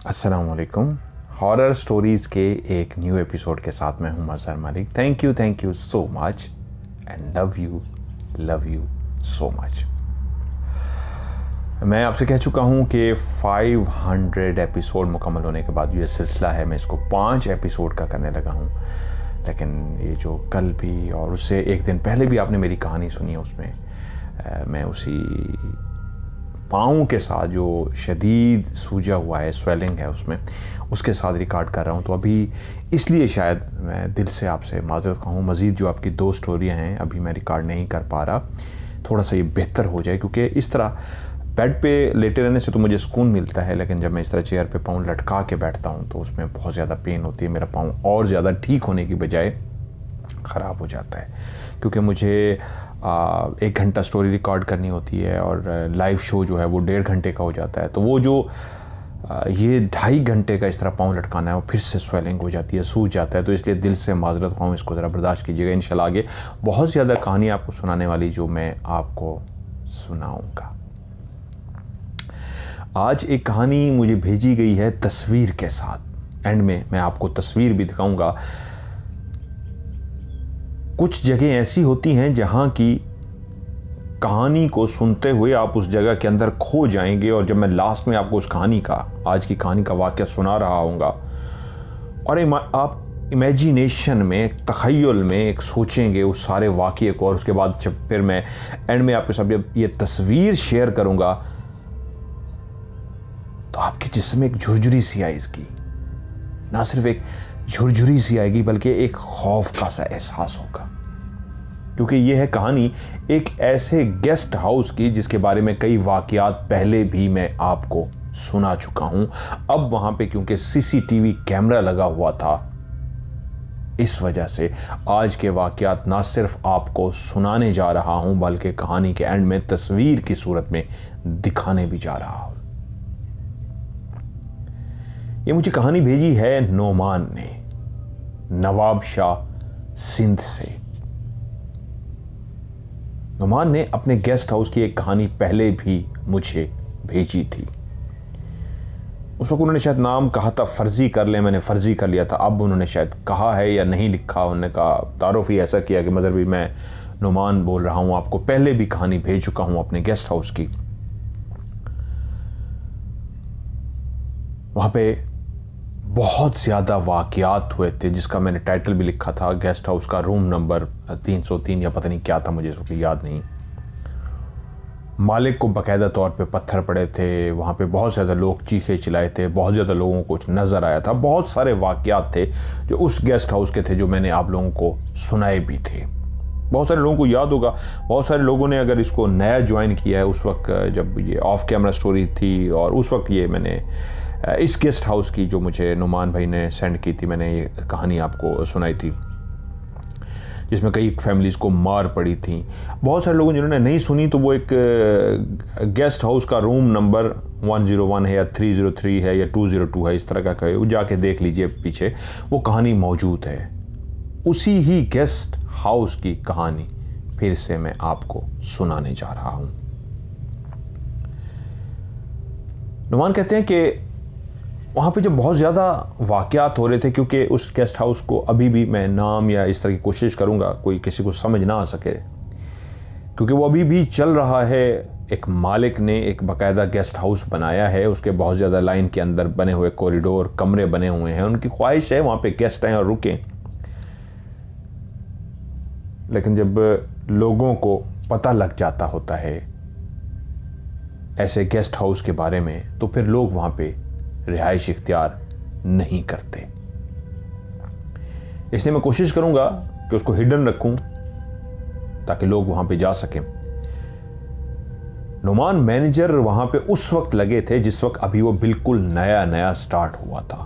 अस्सलाम वालेकुम। Horror stories के एक न्यू एपिसोड के साथ मैं हूं Mazhar Malik. Thank you so much and love you so much. मैं आपसे कह चुका हूं कि 500 एपिसोड मुकम्मल होने के बाद ये सिलसिला है, मैं इसको 5 एपिसोड का करने लगा हूं। लेकिन ये जो कल भी और उससे एक दिन पहले भी आपने मेरी कहानी सुनी है, उसमें मैं उसी पाँव के साथ जो शदीद सूजा हुआ है, स्वेलिंग है उसमें, उसके साथ रिकॉर्ड कर रहा हूँ। तो अभी इसलिए शायद मैं दिल से आपसे माजरत कहूँ, मज़ीद जो आपकी 2 स्टोरियाँ हैं अभी मैं रिकॉर्ड नहीं कर पा रहा। थोड़ा सा ये बेहतर हो जाए, क्योंकि इस तरह बेड पे लेटे रहने से तो मुझे सुकून मिलता है, लेकिन जब मैं इस तरह चेयर पे पाँव लटका के बैठता हूँ तो उसमें बहुत ज़्यादा पेन होती है। मेरा पाँव और ज़्यादा ठीक होने की बजाय ख़राब हो जाता है, क्योंकि मुझे 1 घंटा स्टोरी रिकॉर्ड करनी होती है और लाइव शो जो है वो 1.5 घंटे का हो जाता है। तो वो जो ये 2.5 घंटे का इस तरह पाँव लटकाना है, वो फिर से स्वेलिंग हो जाती है, सूज जाता है। तो इसलिए दिल से माजरत कहूँ, इसको ज़रा बर्दाश्त कीजिएगा। इंशाल्लाह आगे बहुत ज़्यादा कहानी आपको सुनाने वाली जो मैं आपको सुनाऊँगा। आज एक कहानी मुझे भेजी गई है तस्वीर के साथ। एंड में मैं आपको तस्वीर भी दिखाऊँगा। कुछ जगह ऐसी होती हैं जहाँ की कहानी को सुनते हुए आप उस जगह के अंदर खो जाएंगे, और जब मैं लास्ट में आपको उस कहानी का, आज की कहानी का वाक़या सुना रहा हूँगा, और आप इमेजिनेशन में, तख़य्युल में एक सोचेंगे उस सारे वाक़ये को, और उसके बाद जब फिर मैं एंड में आपके साथ जब ये तस्वीर शेयर करूँगा तो आपके जिस्म में एक झुरझुरी सी आएगी। ना सिर्फ एक झुरझुरी सी आएगी, बल्कि एक खौफ का सा एहसास होगा, क्योंकि यह है कहानी एक ऐसे गेस्ट हाउस की जिसके बारे में कई वाक़यात पहले भी मैं आपको सुना चुका हूं। अब वहां पे क्योंकि सीसीटीवी कैमरा लगा हुआ था, इस वजह से आज के वाक़यात ना सिर्फ आपको सुनाने जा रहा हूं, बल्कि कहानी के एंड में तस्वीर की सूरत में दिखाने भी जा रहा हूं। ये मुझे कहानी भेजी है नोमान ने, नवाब शाह, सिंध से। नोमान ने अपने गेस्ट हाउस की एक कहानी पहले भी मुझे भेजी थी। उस वक्त उन्होंने शायद नाम कहा था फर्जी कर ले, मैंने फर्जी कर लिया था। अब उन्होंने शायद कहा है या नहीं लिखा, उन्होंने कहा तारुफ ही ऐसा किया कि मज़हर भी मैं नोमान बोल रहा हूँ, आपको पहले भी कहानी भेज चुका हूँ अपने गेस्ट हाउस की। वहाँ पे बहुत ज़्यादा वाक़यात हुए थे, जिसका मैंने टाइटल भी लिखा था, गेस्ट हाउस का रूम नंबर 303 या पता नहीं क्या था, मुझे इसको याद नहीं। मालिक को बाकायदा तौर पे पत्थर पड़े थे, वहाँ पे बहुत ज़्यादा लोग चीखे चिल्लाए थे, बहुत ज़्यादा लोगों को नज़र आया था। बहुत सारे वाक़यात थे जो उस गेस्ट हाउस के थे, जो मैंने आप लोगों को सुनाए भी थे। बहुत सारे लोगों को याद होगा, बहुत सारे लोगों ने अगर इसको नया ज्वाइन किया है, उस वक्त जब ये ऑफ कैमरा स्टोरी थी, और उस वक्त ये मैंने इस गेस्ट हाउस की जो मुझे नुमान भाई ने सेंड की थी, मैंने ये कहानी आपको सुनाई थी, जिसमें कई फैमिलीज़ को मार पड़ी थी। बहुत सारे लोगों जिन्होंने नहीं सुनी, तो वो एक गेस्ट हाउस का रूम नंबर 101 है या 303 है या 202 है, इस तरह का कहे, वो जाके देख लीजिए, पीछे वो कहानी मौजूद है। उसी ही गेस्ट हाउस की कहानी फिर से मैं आपको सुनाने जा रहा हूँ। नुमान कहते हैं कि वहाँ पे जब बहुत ज़्यादा वाक़यात हो रहे थे, क्योंकि उस गेस्ट हाउस को अभी भी मैं नाम या इस तरह की कोशिश करूँगा कोई किसी को समझ ना आ सके, क्योंकि वो अभी भी चल रहा है। एक मालिक ने एक बाकायदा गेस्ट हाउस बनाया है, उसके बहुत ज़्यादा लाइन के अंदर बने हुए कॉरिडोर, कमरे बने हुए हैं। उनकी ख्वाहिश है वहाँ पे गेस्ट आएँ और रुकें, लेकिन जब लोगों को पता लग जाता होता है ऐसे गेस्ट हाउस के बारे में, तो फिर लोग वहाँ पे रिहाइश इख्तियार नहीं करते। इसलिए मैं कोशिश करूंगा कि उसको हिडन रखूं, ताकि लोग वहां पे जा सकें। नुमान मैनेजर वहां पे उस वक्त लगे थे जिस वक्त अभी वो बिल्कुल नया नया स्टार्ट हुआ था,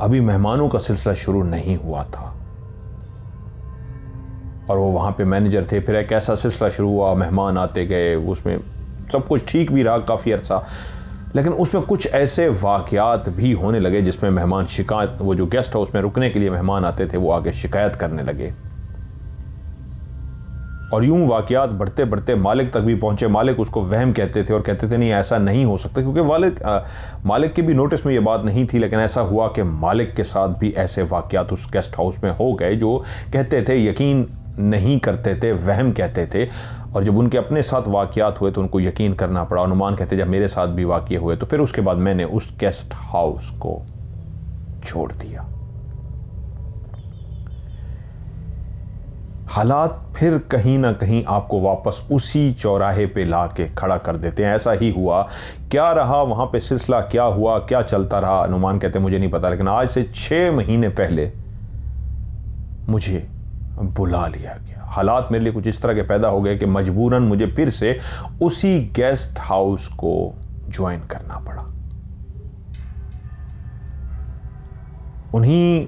अभी मेहमानों का सिलसिला शुरू नहीं हुआ था, और वो वहां पे मैनेजर थे। फिर एक ऐसा सिलसिला शुरू हुआ, मेहमान आते गए, उसमें सब कुछ ठीक भी रहा काफ़ी अरसा, लेकिन उसमें कुछ ऐसे वाक़यात भी होने लगे जिसमें मेहमान शिकायत, वो जो गेस्ट हाउस में रुकने के लिए मेहमान आते थे, वो आगे शिकायत करने लगे। और यूं वाकयात बढ़ते बढ़ते मालिक तक भी पहुंचे। मालिक उसको वहम कहते थे और कहते थे नहीं ऐसा नहीं हो सकता, क्योंकि मालिक के भी नोटिस में ये बात नहीं थी। लेकिन ऐसा हुआ कि मालिक के साथ भी ऐसे वाकयात उस गेस्ट हाउस में हो गए जो कहते थे, यकीन नहीं करते थे, वहम कहते थे। और जब उनके अपने साथ वाकयात हुए तो उनको यकीन करना पड़ा। नुमान कहते जब मेरे साथ भी वाकये हुए तो फिर उसके बाद मैंने उस गेस्ट हाउस को छोड़ दिया। हालात फिर कहीं ना कहीं आपको वापस उसी चौराहे पे ला के खड़ा कर देते हैं। ऐसा ही हुआ। क्या रहा वहां पे सिलसिला, क्या हुआ, क्या चलता रहा, नुमान कहते मुझे नहीं पता। लेकिन आज से 6 महीने पहले मुझे बुला लिया गया। हालात मेरे लिए कुछ इस तरह के पैदा हो गए कि मजबूरन मुझे फिर से उसी गेस्ट हाउस को ज्वाइन करना पड़ा। उन्हीं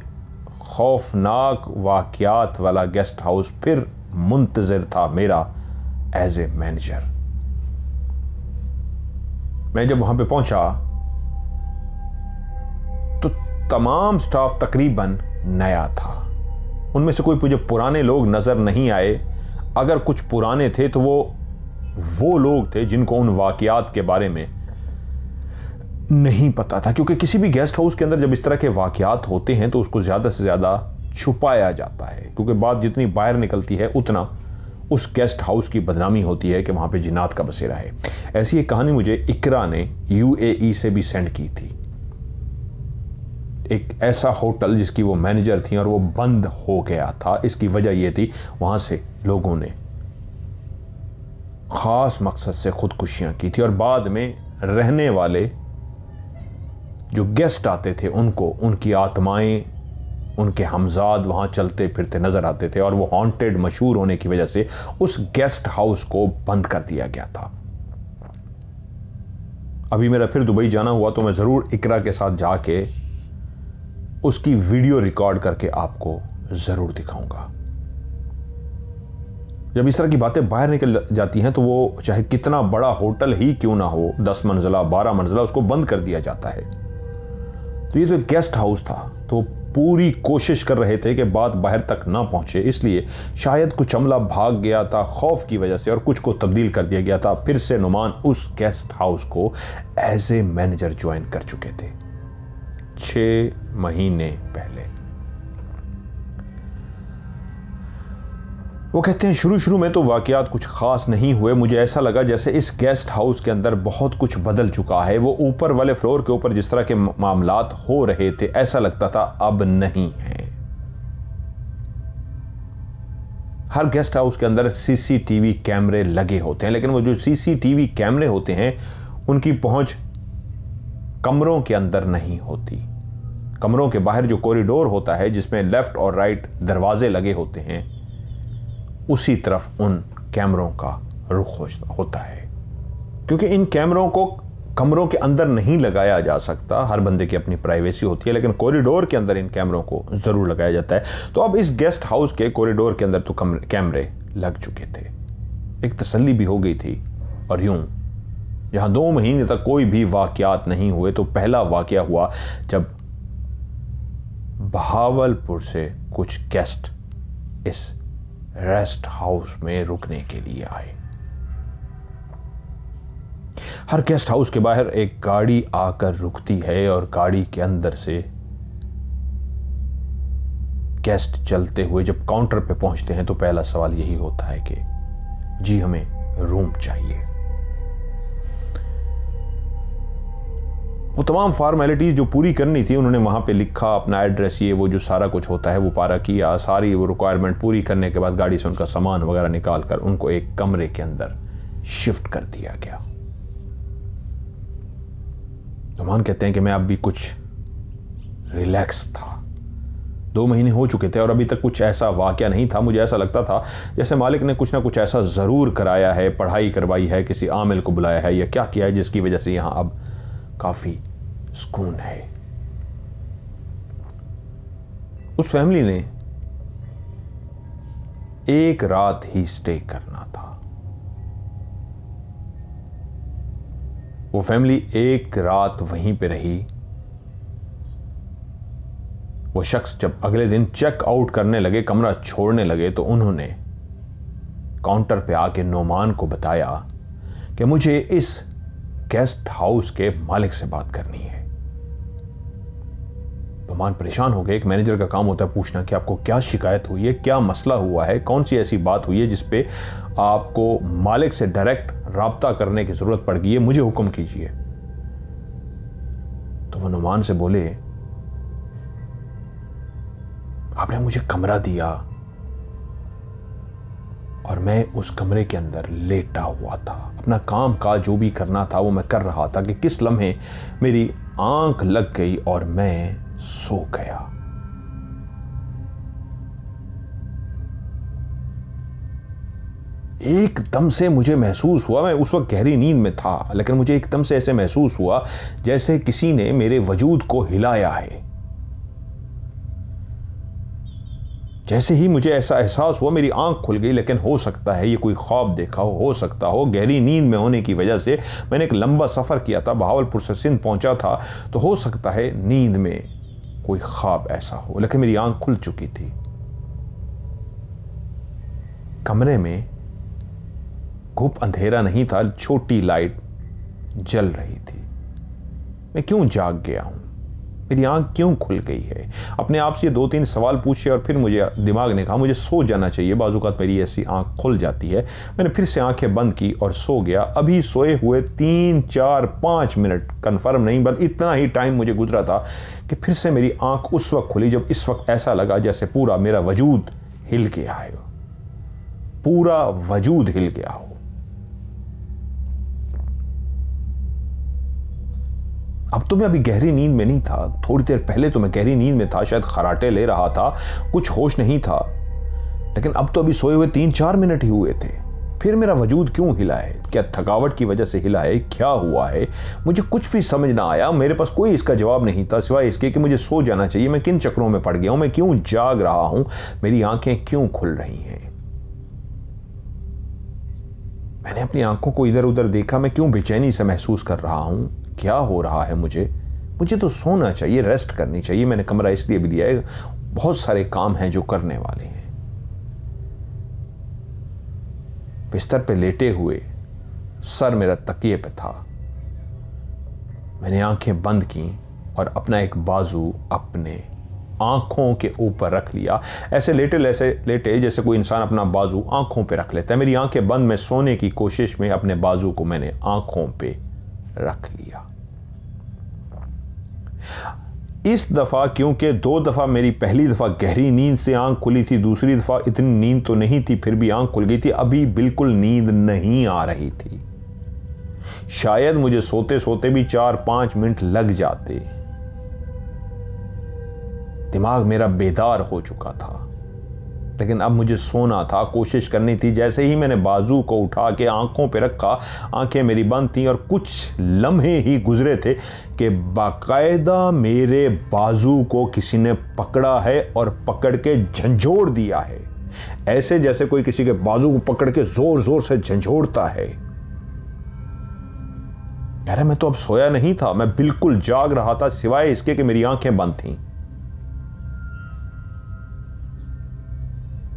खौफनाक वाकयात वाला गेस्ट हाउस फिर मुंतजिर था मेरा एज ए मैनेजर। मैं जब वहां पे पहुंचा तो तमाम स्टाफ तकरीबन नया था। उनमें से कोई मुझे पुराने लोग नजर नहीं आए। अगर कुछ पुराने थे तो वो लोग थे जिनको उन वाकयात के बारे में नहीं पता था। क्योंकि किसी भी गेस्ट हाउस के अंदर जब इस तरह के वाकयात होते हैं तो उसको ज़्यादा से ज़्यादा छुपाया जाता है, क्योंकि बात जितनी बाहर निकलती है उतना उस गेस्ट हाउस की बदनामी होती है कि वहाँ पे जिन्नात का बसेरा है। ऐसी एक कहानी मुझे इकरा ने UAE से भी सेंड की थी। एक ऐसा होटल जिसकी वो मैनेजर थी और वो बंद हो गया था। इसकी वजह ये थी वहाँ से लोगों ने ख़ास मकसद से खुदकुशियाँ की थी और बाद में रहने वाले जो गेस्ट आते थे उनको उनकी आत्माएं, उनके हमजाद वहाँ चलते फिरते नज़र आते थे और वो हॉन्टेड मशहूर होने की वजह से उस गेस्ट हाउस को बंद कर दिया गया था। अभी मेरा फिर दुबई जाना हुआ तो मैं ज़रूर इकरा के साथ जाके उसकी वीडियो रिकॉर्ड करके आपको ज़रूर दिखाऊंगा। जब इस तरह की बातें बाहर निकल जाती हैं तो वो चाहे कितना बड़ा होटल ही क्यों ना हो, 10 मंजिला 12 मंजिला, उसको बंद कर दिया जाता है। तो ये तो एक गेस्ट हाउस था, तो पूरी कोशिश कर रहे थे कि बात बाहर तक ना पहुंचे। इसलिए शायद कुछ अमला भाग गया था खौफ की वजह से और कुछ को तब्दील कर दिया गया था। फिर से नुमान उस गेस्ट हाउस को एज ए मैनेजर ज्वाइन कर चुके थे 6 महीने पहले। वो कहते हैं शुरू में तो वाकयात कुछ खास नहीं हुए। मुझे ऐसा लगा जैसे इस गेस्ट हाउस के अंदर बहुत कुछ बदल चुका है। वो ऊपर वाले फ्लोर के ऊपर जिस तरह के मामलात हो रहे थे ऐसा लगता था अब नहीं है। हर गेस्ट हाउस के अंदर CCTV कैमरे लगे होते हैं, लेकिन वो जो CCTV कैमरे होते हैं उनकी पहुंच कमरों के अंदर नहीं होती। कमरों के बाहर जो कॉरिडोर होता है जिसमें लेफ्ट और राइट दरवाजे लगे होते हैं उसी तरफ उन कैमरों का रुख होता है। क्योंकि इन कैमरों को कमरों के अंदर नहीं लगाया जा सकता, हर बंदे की अपनी प्राइवेसी होती है, लेकिन कॉरिडोर के अंदर इन कैमरों को ज़रूर लगाया जाता है। तो अब इस गेस्ट हाउस के कॉरिडोर के अंदर तो कैमरे लग चुके थे। एक तसल्ली भी हो गई थी। और यूं जहां 2 महीने तक कोई भी वाकयात नहीं हुए तो पहला वाकया हुआ जब बहावलपुर से कुछ गेस्ट इस रेस्ट हाउस में रुकने के लिए आए। हर गेस्ट हाउस के बाहर एक गाड़ी आकर रुकती है और गाड़ी के अंदर से गेस्ट चलते हुए जब काउंटर पे पहुंचते हैं तो पहला सवाल यही होता है कि जी हमें रूम चाहिए। वो तमाम फॉर्मेलिटीज जो पूरी करनी थी उन्होंने वहां पे लिखा, अपना एड्रेस, ये वो जो सारा कुछ होता है वो पारा किया। सारी वो रिक्वायरमेंट पूरी करने के बाद गाड़ी से उनका सामान वगैरह निकाल कर उनको एक कमरे के अंदर शिफ्ट कर दिया गया। नुमान कहते हैं कि मैं अब भी कुछ रिलैक्स था। 2 महीने हो चुके थे और अभी तक कुछ ऐसा वाकया नहीं था। मुझे ऐसा लगता था जैसे मालिक ने कुछ ना कुछ ऐसा ज़रूर कराया है, पढ़ाई करवाई है, किसी आमिल को बुलाया है या क्या किया है जिसकी वजह से यहाँ अब काफ़ी सुकून है। उस फैमिली ने एक रात ही स्टे करना था। वो फैमिली एक रात वहीं पे रही। वो शख्स जब अगले दिन चेक आउट करने लगे, कमरा छोड़ने लगे, तो उन्होंने काउंटर पे आके नोमान को बताया कि मुझे इस गेस्ट हाउस के मालिक से बात करनी है। नोमान परेशान हो गए। एक मैनेजर का काम होता है पूछना कि आपको क्या शिकायत हुई है, क्या मसला हुआ है, कौन सी ऐसी बात हुई है जिस पे आपको मालिक से डायरेक्ट राब्ता करने की जरूरत पड़ गई है, मुझे हुक्म कीजिए। तो वो नोमान से बोले, आपने मुझे कमरा दिया और मैं उस कमरे के अंदर लेटा हुआ था, अपना काम काज जो भी करना था वो मैं कर रहा था कि किस लम्हे मेरी आंख लग गई और मैं सो गया। एकदम से मुझे महसूस हुआ, मैं उस वक्त गहरी नींद में था, लेकिन मुझे एकदम से ऐसे महसूस हुआ जैसे किसी ने मेरे वजूद को हिलाया है। जैसे ही मुझे ऐसा एहसास हुआ मेरी आंख खुल गई, लेकिन हो सकता है ये कोई ख्वाब देखा हो सकता हो गहरी नींद में होने की वजह से। मैंने एक लंबा सफ़र किया था, बहावलपुर से सिंध पहुंचा था, तो हो सकता है नींद में कोई ख्वाब ऐसा हो, लेकिन मेरी आंख खुल चुकी थी। कमरे में खूब अंधेरा नहीं था, छोटी लाइट जल रही थी। मैं क्यों जाग गया हूं, मेरी आंख क्यों खुल गई है? अपने आप से 2-3 सवाल पूछे और फिर मुझे दिमाग ने कहा मुझे सो जाना चाहिए, बाज़-औक़ात मेरी ऐसी आंख खुल जाती है। मैंने फिर से आंखें बंद की और सो गया। अभी सोए हुए 3, 4, 5 मिनट, कन्फर्म नहीं, बस इतना ही टाइम मुझे गुजरा था कि फिर से मेरी आंख उस वक्त खुली जब इस वक्त ऐसा लगा जैसे पूरा मेरा वजूद हिल गया है, पूरा वजूद हिल गया हो। अब तो मैं अभी गहरी नींद में नहीं था, थोड़ी देर पहले तो मैं गहरी नींद में था, शायद खराटे ले रहा था, कुछ होश नहीं था, लेकिन अब तो अभी सोए हुए 3-4 मिनट ही हुए थे। फिर मेरा वजूद क्यों हिला है? क्या थकावट की वजह से हिला है? क्या हुआ है? मुझे कुछ भी समझ ना आया। मेरे पास कोई इसका जवाब नहीं था सिवाय इसके कि मुझे सो जाना चाहिए। मैं किन चक्रों में पड़ गया हूं? मैं क्यों जाग रहा हूं? मेरी आंखें क्यों खुल रही हैं? मैंने अपनी आंखों को इधर उधर देखा। मैं क्यों बेचैनी से महसूस कर रहा हूं? क्या हो रहा है मुझे तो सोना चाहिए, रेस्ट करनी चाहिए। मैंने कमरा इसलिए भी लिया है, बहुत सारे काम हैं जो करने वाले हैं। बिस्तर पे लेटे हुए, सर मेरा तकिए पे था। मैंने आंखें बंद की और अपना एक बाजू अपने आंखों के ऊपर रख लिया। ऐसे लेटे जैसे कोई इंसान अपना बाजू आंखों पे रख लेता है। मेरी आंखें बंद, मैं सोने की कोशिश में अपने बाजू को मैंने आंखों पे रख लिया। इस दफा क्योंकि 2 दफा मेरी पहली दफा गहरी नींद से आंख खुली थी, दूसरी दफा इतनी नींद तो नहीं थी, फिर भी आंख खुल गई थी। अभी बिल्कुल नींद नहीं आ रही थी। शायद मुझे सोते सोते भी 4-5 मिनट लग जाते। दिमाग मेरा बेदार हो चुका था, लेकिन अब मुझे सोना था, कोशिश करनी थी। जैसे ही मैंने बाजू को उठा के आंखों पे रखा, आंखें मेरी बंद थीं और कुछ लम्हे ही गुजरे थे कि बाकायदा मेरे बाजू को किसी ने पकड़ा है और पकड़ के झंझोड़ दिया है। ऐसे जैसे कोई किसी के बाजू को पकड़ के जोर जोर से झंझोड़ता है। यार मैं तो अब सोया नहीं था, मैं बिल्कुल जाग रहा था, सिवाय इसके कि मेरी आंखें बंद थीं।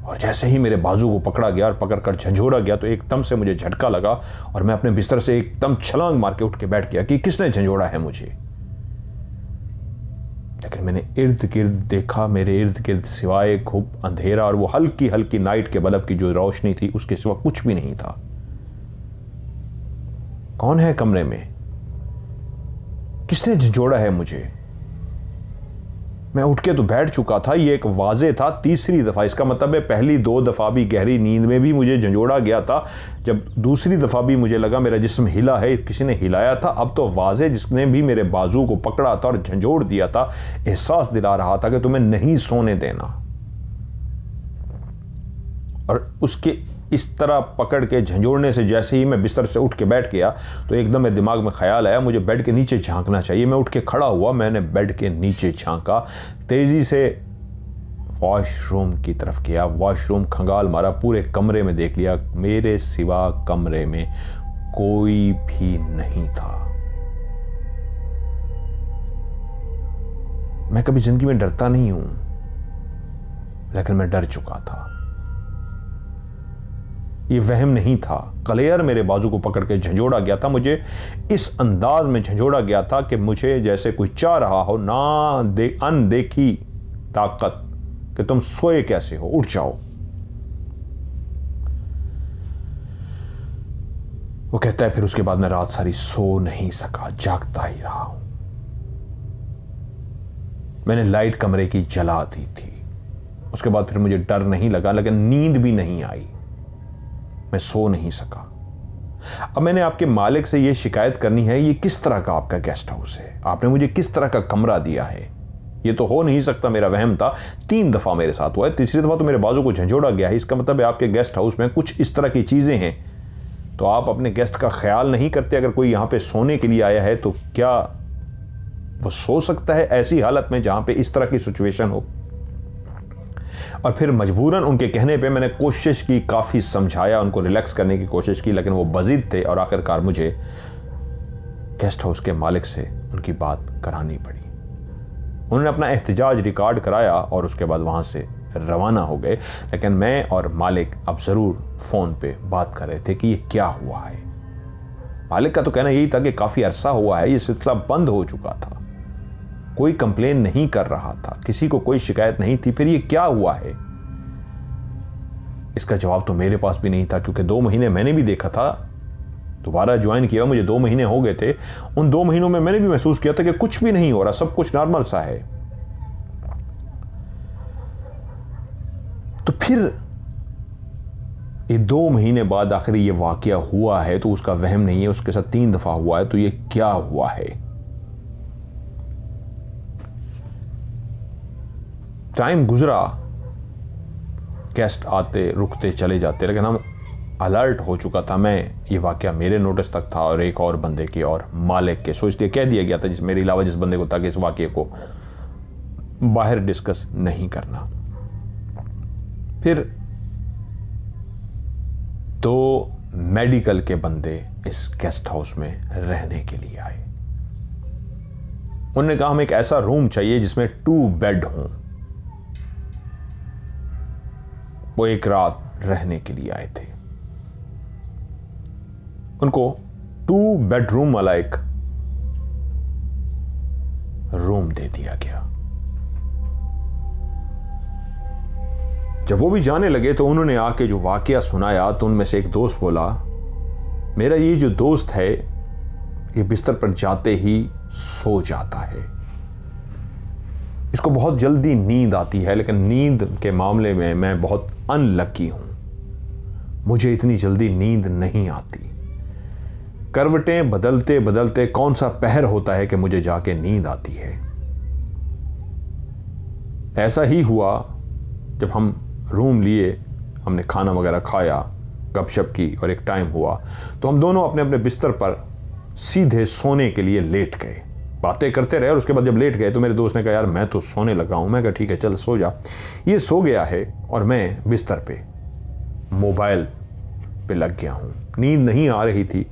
और जैसे ही मेरे बाजू को पकड़ा गया और पकड़कर झंझोड़ा गया तो एकदम से मुझे झटका लगा और मैं अपने बिस्तर से एकदम छलांग मार के उठ के बैठ गया कि किसने झंझोड़ा है मुझे। लेकिन मैंने इर्द गिर्द देखा, मेरे इर्द गिर्द सिवाय खूब अंधेरा और वो हल्की हल्की नाइट के बल्ब की जो रोशनी थी उसके सिवा कुछ भी नहीं था। कौन है कमरे में? किसने झंझोड़ा है मुझे? मैं उठ के तो बैठ चुका था, ये एक वाजे था 3री दफा। इसका मतलब है पहली 2 दफा भी गहरी नींद में भी मुझे झंझोड़ा गया था। जब दूसरी दफा भी मुझे लगा मेरा जिस्म हिला है, किसी ने हिलाया था। अब तो वाजे जिसने भी मेरे बाजू को पकड़ा था और झंझोड़ दिया था, एहसास दिला रहा था कि तुम्हें नहीं सोने देना। और उसके इस तरह पकड़ के झंझोड़ने से जैसे ही मैं बिस्तर से उठ के बैठ गया तो एकदम मेरे दिमाग में ख्याल आया मुझे बेड के नीचे झांकना चाहिए। मैं उठ के खड़ा हुआ, मैंने बेड के नीचे झांका, तेजी से वॉशरूम की तरफ गया। वॉशरूम खंगाल मारा, पूरे कमरे में देख लिया, मेरे सिवा कमरे में कोई भी नहीं था। मैं कभी जिंदगी में डरता नहीं हूं, लेकिन मैं डर चुका था। ये वहम नहीं था। क्लियर मेरे बाजू को पकड़ के झंझोड़ा गया था, मुझे इस अंदाज में झंझोड़ा गया था कि मुझे जैसे कोई चाह रहा हो ना अनदेखी ताकत कि तुम सोए कैसे हो, उठ जाओ। वो कहता है फिर उसके बाद मैं रात सारी सो नहीं सका, जागता ही रहा हूं। मैंने लाइट कमरे की जला दी थी। उसके बाद फिर मुझे डर नहीं लगा, लेकिन नींद भी नहीं आई, मैं सो नहीं सका। अब मैंने आपके मालिक से यह शिकायत करनी है, ये किस तरह का आपका गेस्ट हाउस है, आपने मुझे किस तरह का कमरा दिया है। ये तो हो नहीं सकता, मेरा वहम था। 3 दफा मेरे साथ हुआ है, तीसरी दफा तो मेरे बाजू को झंझोड़ा गया है। इसका मतलब है आपके गेस्ट हाउस में कुछ इस तरह की चीजें हैं। तो आप अपने गेस्ट का ख्याल नहीं करते। अगर कोई यहां पे सोने के लिए आया है तो क्या वो सो सकता है ऐसी हालत में जहां पे इस तरह की सिचुएशन हो। और फिर मजबूरन उनके कहने पे मैंने कोशिश की, काफी समझाया, उनको रिलैक्स करने की कोशिश की, लेकिन वो बज़िद थे और आखिरकार मुझे गेस्ट हाउस के मालिक से उनकी बात करानी पड़ी। उन्होंने अपना एहतजाज रिकॉर्ड कराया और उसके बाद वहां से रवाना हो गए। लेकिन मैं और मालिक अब जरूर फोन पे बात कर रहे थे कि ये क्या हुआ है। मालिक का तो कहना यही था कि काफी अरसा हुआ है, ये सिलसिला बंद हो चुका था, कोई कंप्लेन नहीं कर रहा था, किसी को कोई शिकायत नहीं थी, फिर ये क्या हुआ है। इसका जवाब तो मेरे पास भी नहीं था, क्योंकि 2 महीने मैंने भी देखा था। दोबारा ज्वाइन किया, मुझे 2 महीने हो गए थे। उन 2 महीनों में मैंने भी महसूस किया था कि कुछ भी नहीं हो रहा, सब कुछ नॉर्मल सा है। तो फिर ये 2 महीने बाद आखिर ये वाकया हुआ है, तो उसका वहम नहीं है, उसके साथ 3 दफा हुआ है। तो ये क्या हुआ है। टाइम गुजरा, गेस्ट आते रुकते चले जाते, लेकिन हम अलर्ट हो चुका था मैं। ये वाकया मेरे नोटिस तक था और एक और बंदे के और मालिक के, सो इसलिए कह दिया गया था मेरे अलावा जिस बंदे को, ताकि इस वाकये को बाहर डिस्कस नहीं करना। फिर 2 मेडिकल के बंदे इस गेस्ट हाउस में रहने के लिए आए। उन्होंने कहा हमें एक ऐसा रूम चाहिए जिसमें 2 बेड हों। वो एक रात रहने के लिए आए थे। उनको 2 बेडरूम वाला एक रूम दे दिया गया। जब वो भी जाने लगे तो उन्होंने आके जो वाकया सुनाया, तो उनमें से एक दोस्त बोला, मेरा ये जो दोस्त है ये बिस्तर पर जाते ही सो जाता है, इसको बहुत जल्दी नींद आती है, लेकिन नींद के मामले में मैं बहुत अनलकी हूं, मुझे इतनी जल्दी नींद नहीं आती। करवटें बदलते बदलते कौन सा पहर होता है कि मुझे जाके नींद आती है। ऐसा ही हुआ जब हम रूम लिए, हमने खाना वगैरह खाया, गपशप की और एक टाइम हुआ, तो हम दोनों अपने अपने बिस्तर पर सीधे सोने के लिए लेट गए। बातें करते रहे और उसके बाद जब लेट गए तो मेरे दोस्त ने कहा यार मैं तो सोने लगा हूं। मैं कहा ठीक है चल सो जा। ये सो गया है और मैं बिस्तर पे मोबाइल पे लग गया हूं। नींद नहीं आ रही थी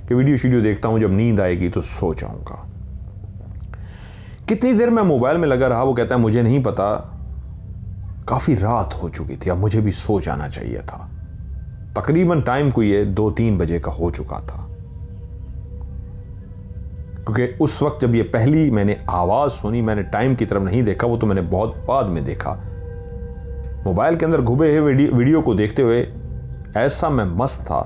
कि वीडियो देखता हूं, जब नींद आएगी तो सो जाऊंगा। कितनी देर मैं मोबाइल में लगा रहा वो कहता है मुझे नहीं पता, काफी रात हो चुकी थी, अब मुझे भी सो जाना चाहिए था। तकरीबन टाइम को ये 2-3 बजे का हो चुका था, क्योंकि उस वक्त जब ये पहली मैंने आवाज सुनी, मैंने टाइम की तरफ नहीं देखा, वो तो मैंने बहुत बाद में देखा। मोबाइल के अंदर घुसे हुए वीडियो को देखते हुए ऐसा मैं मस्त था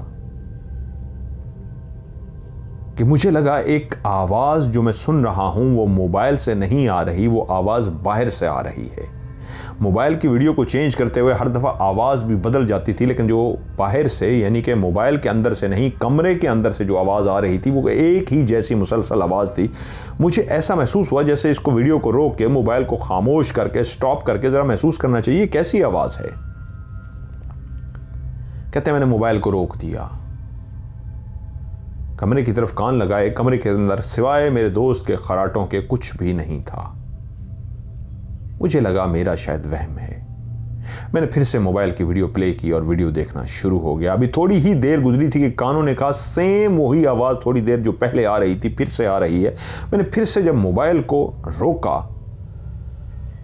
कि मुझे लगा एक आवाज जो मैं सुन रहा हूं वो मोबाइल से नहीं आ रही, वो आवाज बाहर से आ रही है। मोबाइल की वीडियो को चेंज करते हुए हर दफ़ा आवाज़ भी बदल जाती थी, लेकिन जो बाहर से यानी कि मोबाइल के अंदर से नहीं, कमरे के अंदर से जो आवाज़ आ रही थी वो एक ही जैसी मुसलसल आवाज़ थी। मुझे ऐसा महसूस हुआ जैसे इसको वीडियो को रोक के, मोबाइल को खामोश करके, स्टॉप करके ज़रा महसूस करना चाहिए कैसी आवाज़ है। कहते मैंने मोबाइल को रोक दिया, कमरे की तरफ कान लगाए। कमरे के अंदर सिवाय मेरे दोस्त के खराटों के कुछ भी नहीं था। मुझे लगा मेरा शायद वहम है। मैंने फिर से मोबाइल की वीडियो प्ले की और वीडियो देखना शुरू हो गया। अभी थोड़ी ही देर गुजरी थी कि कानों ने कहा सेम वही आवाज़ थोड़ी देर जो पहले आ रही थी फिर से आ रही है। मैंने फिर से जब मोबाइल को रोका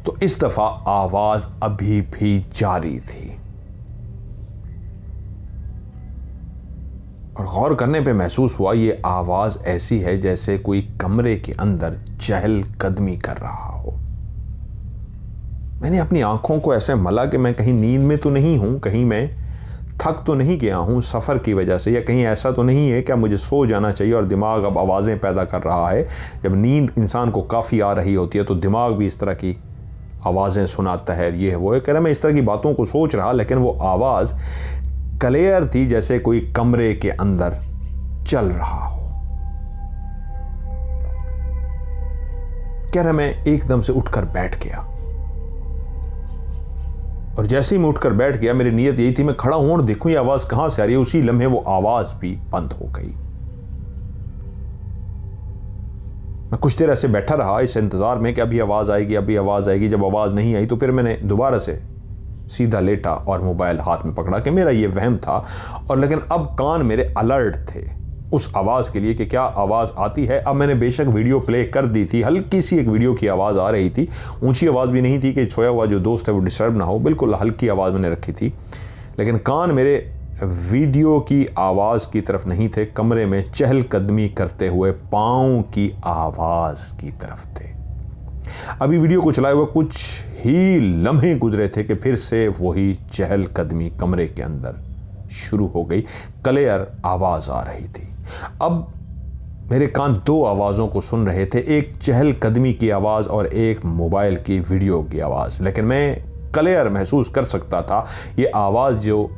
तो इस दफ़ा आवाज़ अभी भी जारी थी। और गौर करने पे महसूस हुआ ये आवाज़ ऐसी है जैसे कोई कमरे के अंदर चहलकदमी कर रहा हो। मैंने अपनी आंखों को ऐसे मला कि मैं कहीं नींद में तो नहीं हूं, कहीं मैं थक तो नहीं गया हूं सफ़र की वजह से, या कहीं ऐसा तो नहीं है कि मुझे सो जाना चाहिए और दिमाग अब आवाज़ें पैदा कर रहा है। जब नींद इंसान को काफ़ी आ रही होती है तो दिमाग भी इस तरह की आवाज़ें सुनाता है, ये है वो है। कह रहा मैं इस तरह की बातों को सोच रहा, लेकिन वो आवाज़ क्लियर थी जैसे कोई कमरे के अंदर चल रहा हो। कह रहा मैं एकदम से उठकर बैठ गया, और जैसे ही मैं उठकर बैठ गया मेरी नीयत यही थी मैं खड़ा हूं और देखूं ये आवाज कहां से आ रही है। उसी लम्हे वो आवाज भी बंद हो गई। मैं कुछ देर ऐसे बैठा रहा इस इंतजार में कि अभी आवाज आएगी, अभी आवाज आएगी। जब आवाज नहीं आई तो फिर मैंने दोबारा से सीधा लेटा और मोबाइल हाथ में पकड़ा कि मेरा ये वहम था। और लेकिन अब कान मेरे अलर्ट थे उस आवाज़ के लिए कि क्या आवाज़ आती है। अब मैंने बेशक वीडियो प्ले कर दी थी, हल्की सी एक वीडियो की आवाज़ आ रही थी, ऊंची आवाज़ भी नहीं थी कि सोया हुआ जो दोस्त है वो डिस्टर्ब ना हो, बिल्कुल हल्की आवाज़ मैंने रखी थी। लेकिन कान मेरे वीडियो की आवाज़ की तरफ नहीं थे, कमरे में चहलकदमी करते हुए पाँव की आवाज़ की तरफ थे। अभी वीडियो को चलाए हुए कुछ ही लम्हे गुजरे थे कि फिर से वही चहलकदमी कमरे के अंदर शुरू हो गई। क्लियर आवाज़ आ रही थी। अब मेरे कान दो आवाज़ों को सुन रहे थे, एक चहलकदमी की आवाज़ और एक मोबाइल की वीडियो की आवाज़। लेकिन मैं क्लियर महसूस कर सकता था ये आवाज़ जो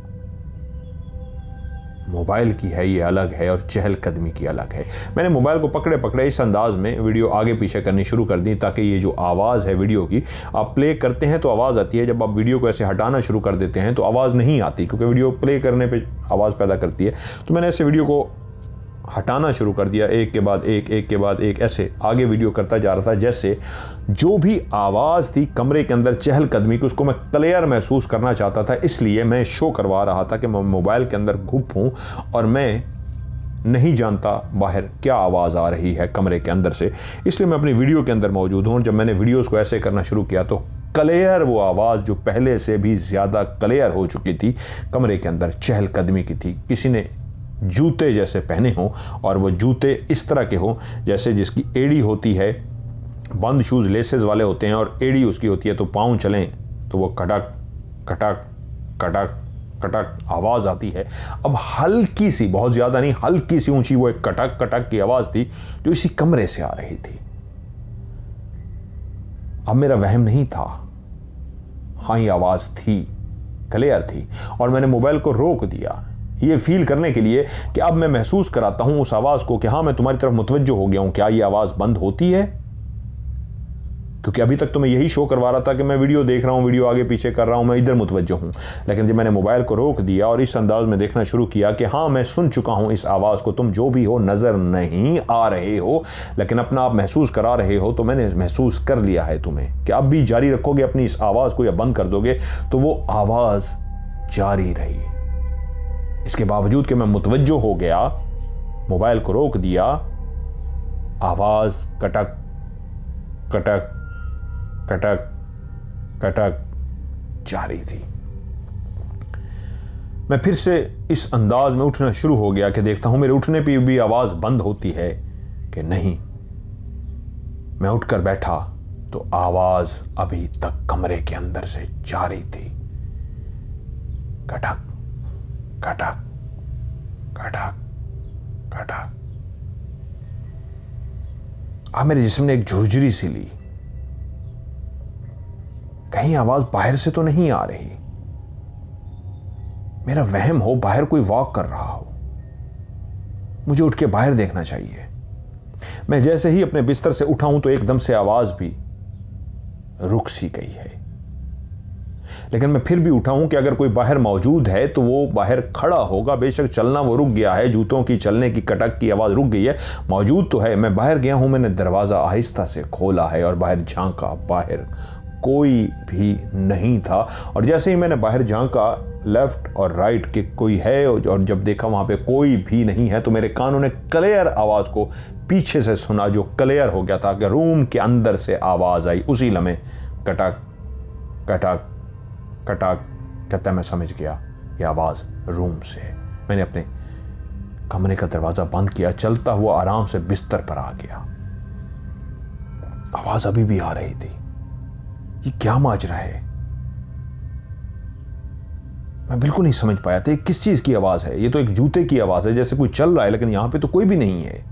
मोबाइल की है ये अलग है और चहलकदमी की अलग है। मैंने मोबाइल को पकड़े पकड़े इस अंदाज में वीडियो आगे पीछे करनी शुरू कर दी ताकि ये जो आवाज़ है वीडियो की, आप प्ले करते हैं तो आवाज़ आती है, जब आप वीडियो को ऐसे हटाना शुरू कर देते हैं तो आवाज़ नहीं आती, क्योंकि वीडियो प्ले करने पे आवाज़ पैदा करती है। तो मैंने ऐसे वीडियो को हटाना शुरू कर दिया, एक के बाद एक के बाद एक, ऐसे आगे वीडियो करता जा रहा था। जैसे जो भी आवाज़ थी कमरे के अंदर चहलकदमी की, उसको मैं क्लियर महसूस करना चाहता था, इसलिए मैं शो करवा रहा था कि मैं मोबाइल के अंदर घुप हूँ और मैं नहीं जानता बाहर क्या आवाज़ आ रही है कमरे के अंदर से, इसलिए मैं अपनी वीडियो के अंदर मौजूद हूँ। जब मैंने वीडियोज़ को ऐसे करना शुरू किया तो क्लियर वो आवाज़ जो पहले से भी ज़्यादा क्लियर हो चुकी थी, कमरे के अंदर चहलकदमी की थी। किसी ने जूते जैसे पहने हों, और वो जूते इस तरह के हों जैसे जिसकी एड़ी होती है, बंद शूज़ लेसेस वाले होते हैं और एड़ी उसकी होती है, तो पाँव चलें तो वो कटक कटक कटक कटक आवाज़ आती है। अब हल्की सी, बहुत ज़्यादा नहीं, हल्की सी ऊंची वो एक कटक कटक की आवाज़ थी जो इसी कमरे से आ रही थी। अब मेरा वहम नहीं था, हाँ ये आवाज़ थी, क्लियर थी, और मैंने मोबाइल को रोक दिया ये फील करने के लिए कि अब मैं महसूस कराता हूं उस आवाज़ को कि हाँ मैं तुम्हारी तरफ मुतवज्जो हो गया हूं, क्या ये आवाज़ बंद होती है? क्योंकि अभी तक तो मैं यही शो करवा रहा था कि मैं वीडियो देख रहा हूं, वीडियो आगे पीछे कर रहा हूं, मैं इधर मुतवज्जो हूं। लेकिन जब मैंने मोबाइल को रोक दिया और इस अंदाज में देखना शुरू किया कि हाँ मैं सुन चुका हूं इस आवाज़ को, तुम जो भी हो नज़र नहीं आ रहे हो लेकिन अपना आप महसूस करा रहे हो, तो मैंने महसूस कर लिया है तुम्हें कि अब भी जारी रखोगे अपनी इस आवाज़ को या बंद कर दोगे। तो वो आवाज़ जारी रही। इसके बावजूद कि मैं मुतवज्जो हो गया, मोबाइल को रोक दिया, आवाज़ कटक कटक कटक कटक जारी थी। मैं फिर से इस अंदाज में उठना शुरू हो गया कि देखता हूं मेरे उठने पे भी आवाज़ बंद होती है कि नहीं। मैं उठकर बैठा तो आवाज़ अभी तक कमरे के अंदर से जारी थी, कटक कटक कटक कटक। अब मेरे जिस्म ने एक झुरझुरी सी ली, कहीं आवाज बाहर से तो नहीं आ रही। मेरा वहम हो बाहर कोई वॉक कर रहा हो, मुझे उठ के बाहर देखना चाहिए। मैं जैसे ही अपने बिस्तर से उठा हूं तो एकदम से आवाज भी रुक सी गई है। लेकिन मैं फिर भी उठा हूं कि अगर कोई बाहर मौजूद है तो वो बाहर खड़ा होगा। बेशक चलना वो रुक गया है, जूतों की चलने की कटक की आवाज़ रुक गई है, मौजूद तो है। मैं बाहर गया हूं, मैंने दरवाज़ा आहिस्ता से खोला है और बाहर झांका, बाहर कोई भी नहीं था। और जैसे ही मैंने बाहर झांका लेफ्ट और राइट के कोई है, और जब देखा वहाँ पे कोई भी नहीं है तो मेरे कानों ने क्लियर आवाज़ को पीछे से सुना, जो क्लियर हो गया था कि रूम के अंदर से आवाज़ आई। उसी लम्हे कटक कटक कटक कहता मैं समझ गया ये आवाज़ रूम से। मैंने अपने कमरे का दरवाजा बंद किया, चलता हुआ आराम से बिस्तर पर आ गया। आवाज अभी भी आ रही थी। ये क्या माजरा है? मैं बिल्कुल नहीं समझ पाया था ये किस चीज की आवाज है। ये तो एक जूते की आवाज है, जैसे कोई चल रहा है, लेकिन यहां पे तो कोई भी नहीं है।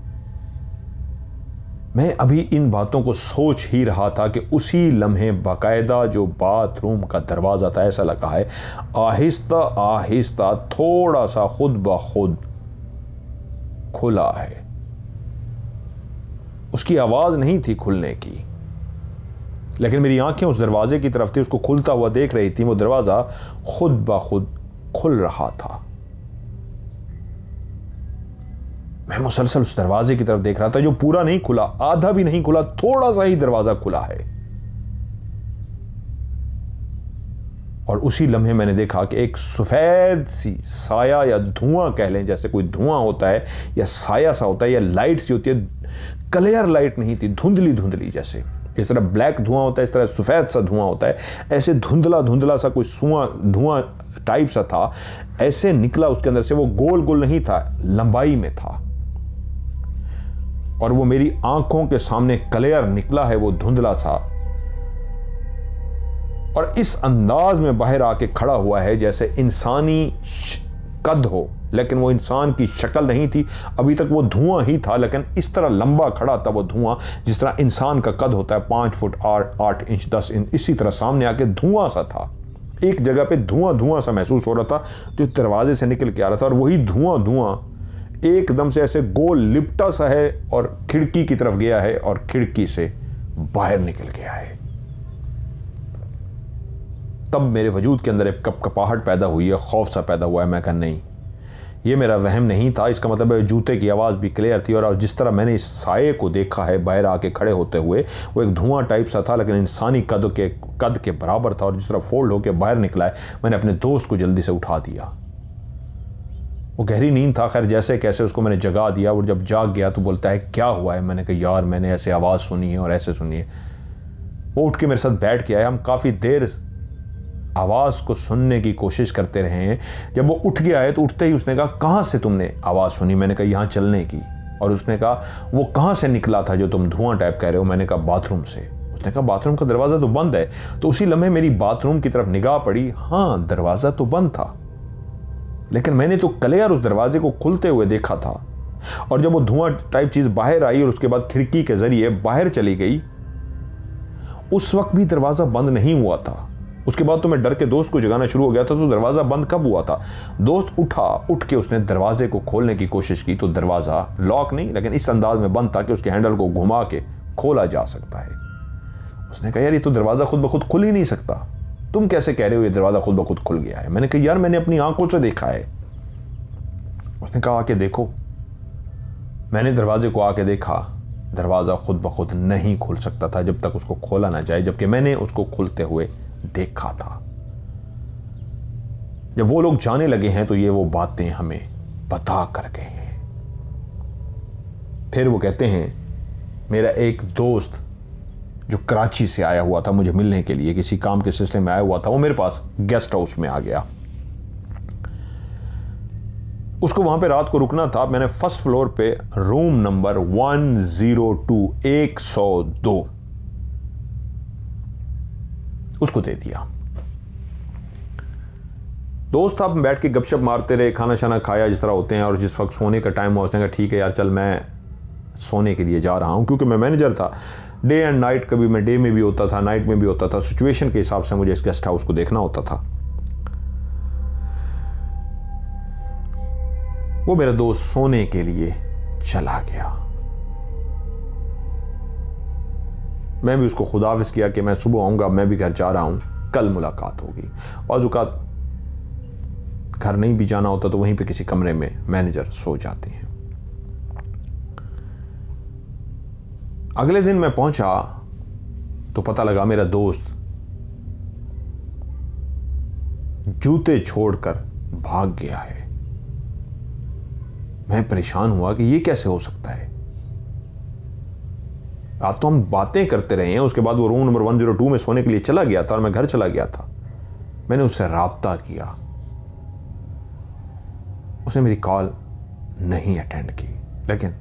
मैं अभी इन बातों को सोच ही रहा था कि उसी लम्हे बाकायदा जो बाथरूम का दरवाजा था, ऐसा लगा है आहिस्ता आहिस्ता थोड़ा सा खुद ब खुद खुला है। उसकी आवाज नहीं थी खुलने की, लेकिन मेरी आंखें उस दरवाजे की तरफ थी, उसको खुलता हुआ देख रही थी। वो दरवाजा खुद ब खुद खुल रहा था। मैं मुसलसल उस दरवाजे की तरफ देख रहा था, जो पूरा नहीं खुला, आधा भी नहीं खुला, थोड़ा सा ही दरवाजा खुला है। और उसी लम्हे मैंने देखा कि एक सफेद सी साया या धुआं कह लें, जैसे कोई धुआं होता है या साया सा होता है या लाइट सी होती है, क्लियर लाइट नहीं थी, धुंधली धुंधली, जैसे इस तरह ब्लैक धुआं होता है इस तरह सफेद सा धुआं होता है, ऐसे धुंधला धुंधला सा कोई धुआं टाइप सा था, ऐसे निकला उसके अंदर से। वो गोल गोल नहीं था, लंबाई में था, और वो मेरी आंखों के सामने क्लियर निकला है, वो धुंधला सा, और इस अंदाज में बाहर आके खड़ा हुआ है जैसे इंसानी कद हो, लेकिन वो इंसान की शक्ल नहीं थी। अभी तक वो धुआं ही था, लेकिन इस तरह लंबा खड़ा था वो धुआं, जिस तरह इंसान का कद होता है 5 फुट 8 इंच 10 इंच, इसी तरह सामने आके धुआं सा था। एक जगह पे धुआं धुआं सा महसूस हो रहा था जो दरवाजे से निकल के आ रहा था, और वही धुआं धुआं एकदम से ऐसे गोल लिपटा सा है और खिड़की की तरफ गया है और खिड़की से बाहर निकल गया है। तब मेरे वजूद के अंदर एक कपकपाहट पैदा हुई है, खौफ सा पैदा हुआ है। मैं कहा नहीं, ये मेरा वहम नहीं था, इसका मतलब है जूते की आवाज़ भी क्लियर थी। और जिस तरह मैंने इस साये को देखा है बाहर आके खड़े होते हुए, वो एक धुआं टाइप सा था, लेकिन इंसानी कद के बराबर था, और जिस तरह फोल्ड होकर बाहर निकला है, मैंने अपने दोस्त को जल्दी से उठा दिया। वो गहरी नींद था, खैर जैसे कैसे उसको मैंने जगा दिया। और जब जाग गया तो बोलता है क्या हुआ है? मैंने कहा यार मैंने ऐसे आवाज़ सुनी है और ऐसे सुनी है। वो उठ के मेरे साथ बैठ के आया। हम काफ़ी देर आवाज़ को सुनने की कोशिश करते रहे हैं। जब वो उठ गया है तो उठते ही उसने कहा कहाँ से तुमने आवाज़ सुनी? मैंने कहा यहाँ चलने की। और उसने कहा वो कहाँ से निकला था जो तुम धुआं टाइप कह रहे हो? मैंने कहा बाथरूम से। उसने कहा बाथरूम का दरवाज़ा तो बंद है। तो उसी लम्हे मेरी बाथरूम की तरफ निगाह पड़ी। हाँ, दरवाज़ा तो बंद था, लेकिन मैंने तो क्लियर उस दरवाजे को खुलते हुए देखा था। और जब वो धुआं टाइप चीज़ बाहर आई और उसके बाद खिड़की के जरिए बाहर चली गई, उस वक्त भी दरवाज़ा बंद नहीं हुआ था। उसके बाद तो मैं डर के दोस्त को जगाना शुरू हो गया था। तो दरवाज़ा बंद कब हुआ था? दोस्त उठ के उसने दरवाजे को खोलने की कोशिश की, तो दरवाज़ा लॉक नहीं, लेकिन इस अंदाज में बंद था कि उसके हैंडल को घुमा के खोला जा सकता है। उसने कहा यार ये तो दरवाज़ा खुद ब खुद खुल ही नहीं सकता, तुम कैसे कह रहे हो ये दरवाज़ा खुद ब खुद खुल गया है? मैंने कहा यार मैंने अपनी आंखों से देखा है। उसने कहा आके देखो। मैंने दरवाजे को आके देखा, दरवाज़ा खुद ब खुद नहीं खुल सकता था जब तक उसको खोला ना जाए, जबकि मैंने उसको खुलते हुए देखा था। जब वो लोग जाने लगे हैं तो ये वो बातें हमें बता कर गए हैं। फिर वो कहते हैं मेरा एक दोस्त जो कराची से आया हुआ था मुझे मिलने के लिए, किसी काम के सिलसिले में आया हुआ था, वो मेरे पास गेस्ट हाउस में आ गया। उसको वहां पे रात को रुकना था। मैंने फर्स्ट फ्लोर पे रूम नंबर 102 102 उसको दे दिया। दोस्त आप बैठ के गपशप मारते रहे, खाना शाना खाया जिस तरह होते हैं, और जिस वक्त सोने का टाइम हुआ उसने कहा ठीक है यार चल मैं सोने के लिए जा रहा हूं, क्योंकि मैं मैनेजर था। डे एंड नाइट, कभी मैं डे में भी होता था, नाइट में भी होता था, सिचुएशन के हिसाब से मुझे इस गेस्ट हाउस को देखना होता था। वो मेरा दोस्त सोने के लिए चला गया। मैं भी उसको खुदाफिज किया कि मैं सुबह आऊंगा, मैं भी घर जा रहा हूं, कल मुलाकात होगी। बाज़ औक़ात घर नहीं भी जाना होता तो वहीं पे किसी कमरे में मैनेजर सो जाते हैं। अगले दिन मैं पहुंचा तो पता लगा मेरा दोस्त जूते छोड़कर भाग गया है। मैं परेशान हुआ कि ये कैसे हो सकता है। आज तो हम बातें करते रहे हैं, उसके बाद वो रूम नंबर 102 में सोने के लिए चला गया था और मैं घर चला गया था। मैंने उससे राब्ता किया, उसने मेरी कॉल नहीं अटेंड की। लेकिन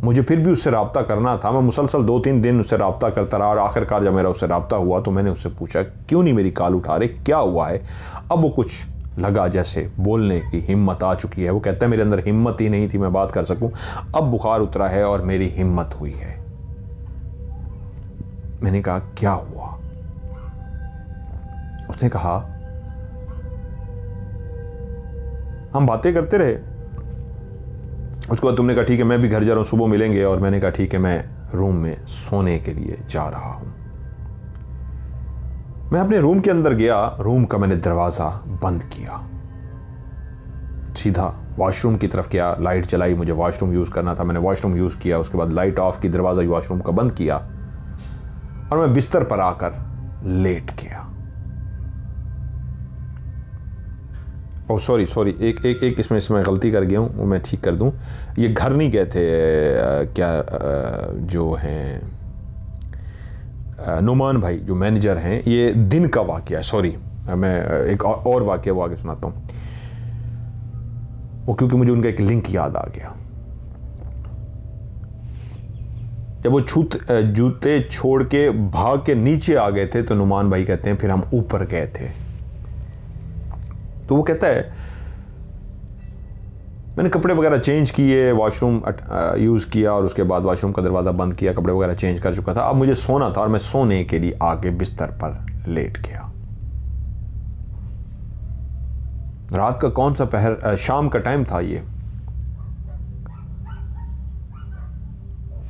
मुझे फिर भी उससे रब्ता करना था। मैं मुसलसल 2-3 दिन उससे रब्ता करता रहा और आखिरकार जब मेरा उससे रब्ता हुआ तो मैंने उससे पूछा क्यों नहीं मेरी कॉल उठा रहे, क्या हुआ है। अब वो कुछ लगा जैसे बोलने की हिम्मत आ चुकी है। वो कहता है मेरे अंदर हिम्मत ही नहीं थी मैं बात कर सकूं, अब बुखार उतरा है और मेरी हिम्मत हुई है। मैंने कहा क्या हुआ। उसने कहा हम बातें करते रहे, उसके बाद तुमने कहा ठीक है मैं भी घर जा रहा हूं, सुबह मिलेंगे। और मैंने कहा ठीक है मैं रूम में सोने के लिए जा रहा हूं। मैं अपने रूम के अंदर गया, रूम का मैंने दरवाजा बंद किया, सीधा वॉशरूम की तरफ गया। लाइट जलाई, मुझे वॉशरूम यूज करना था, मैंने वॉशरूम यूज किया। उसके बाद लाइट ऑफ की, दरवाजा वॉशरूम का बंद किया और मैं बिस्तर पर आकर लेट गया। ओह सॉरी एक इसमें गलती कर गया हूँ, वो मैं ठीक कर दूँ। ये घर नहीं गए थे जो हैं नुमान भाई जो मैनेजर हैं, ये दिन का वाकया है। सॉरी मैं एक और वाकया वो आगे सुनाता हूँ, वो क्योंकि मुझे उनका एक लिंक याद आ गया। जब वो जूते छोड़ के भाग के नीचे आ गए थे तो नुमान भाई कहते हैं फिर हम ऊपर गए थे। तो वो कहता है मैंने कपड़े वगैरह चेंज किए, वॉशरूम यूज़ किया और उसके बाद वॉशरूम का दरवाज़ा बंद किया, कपड़े वगैरह चेंज कर चुका था। अब मुझे सोना था और मैं सोने के लिए आगे बिस्तर पर लेट गया। रात का कौन सा पहर, शाम का टाइम था ये।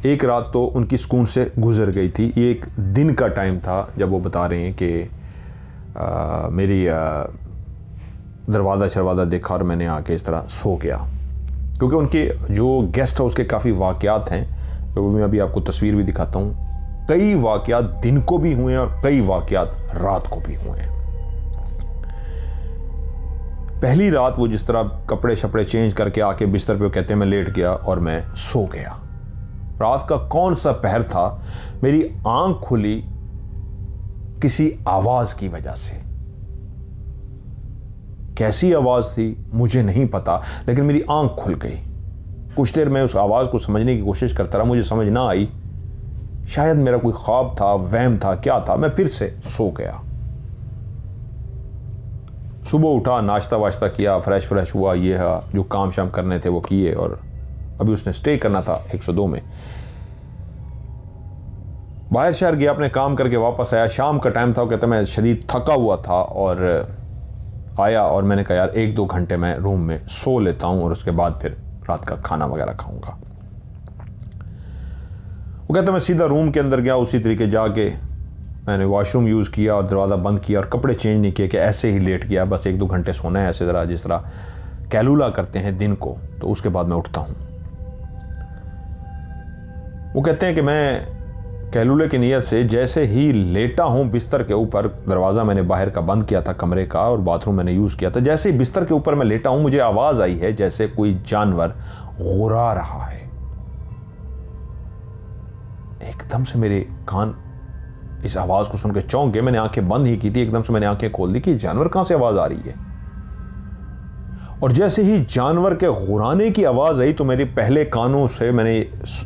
एक रात तो उनकी सुकून से गुजर गई थी, ये एक दिन का टाइम था जब वो बता रहे हैं कि मेरी दरवाज़ा शरवाज़ा देखा और मैंने आके इस तरह सो गया। क्योंकि उनके जो गेस्ट हाउस के काफ़ी वाक़यात हैं, तो मैं अभी आपको तस्वीर भी दिखाता हूँ। कई वाक़यात दिन को भी हुए हैं और कई वाक़यात रात को भी हुए हैं। पहली रात वो जिस तरह कपड़े शपड़े चेंज करके आके बिस्तर पे, कहते हैं मैं लेट गया और मैं सो गया। रात का कौन सा पहर था, मेरी आंख खुली किसी आवाज़ की वजह से। कैसी आवाज़ थी मुझे नहीं पता, लेकिन मेरी आंख खुल गई। कुछ देर मैं उस आवाज़ को समझने की कोशिश करता रहा, मुझे समझ ना आई। शायद मेरा कोई ख्वाब था, वहम था, क्या था। मैं फिर से सो गया। सुबह उठा, नाश्ता वाश्ता किया, फ्रेश हुआ, ये है जो काम शाम करने थे वो किए। और अभी उसने स्टे करना था 102 में। बाहर शहर गया, अपने काम करके वापस आया। शाम का टाइम था, वो कहता मैं शदीद थका हुआ था और आया और मैंने कहा यार 1-2 घंटे मैं रूम में सो लेता हूं और उसके बाद फिर रात का खाना वगैरह खाऊंगा। वो कहता मैं सीधा रूम के अंदर गया, उसी तरीके जाके मैंने वॉशरूम यूज़ किया और दरवाज़ा बंद किया और कपड़े चेंज नहीं किए कि ऐसे ही लेट गया, बस 1-2 घंटे सोना है, ऐसे ज़रा जिस तरह कैलूला करते हैं दिन को। तो उसके बाद मैं उठता हूँ। वो कहते हैं कि मैं कैलूले की नीयत से जैसे ही लेटा हूँ बिस्तर के ऊपर, दरवाज़ा मैंने बाहर का बंद किया था कमरे का और बाथरूम मैंने यूज़ किया था, जैसे ही बिस्तर के ऊपर मैं लेटा हूँ मुझे आवाज़ आई है जैसे कोई जानवर गुर्रा रहा है। एकदम से मेरे कान इस आवाज़ को सुनकर चौंक गए। मैंने आंखें बंद ही की थी, एकदम से मैंने आंखें खोल दी कि जानवर कहाँ से आवाज़ आ रही है। और जैसे ही जानवर के गुर्राने की आवाज़ आई तो मेरे पहले कानों से मैंने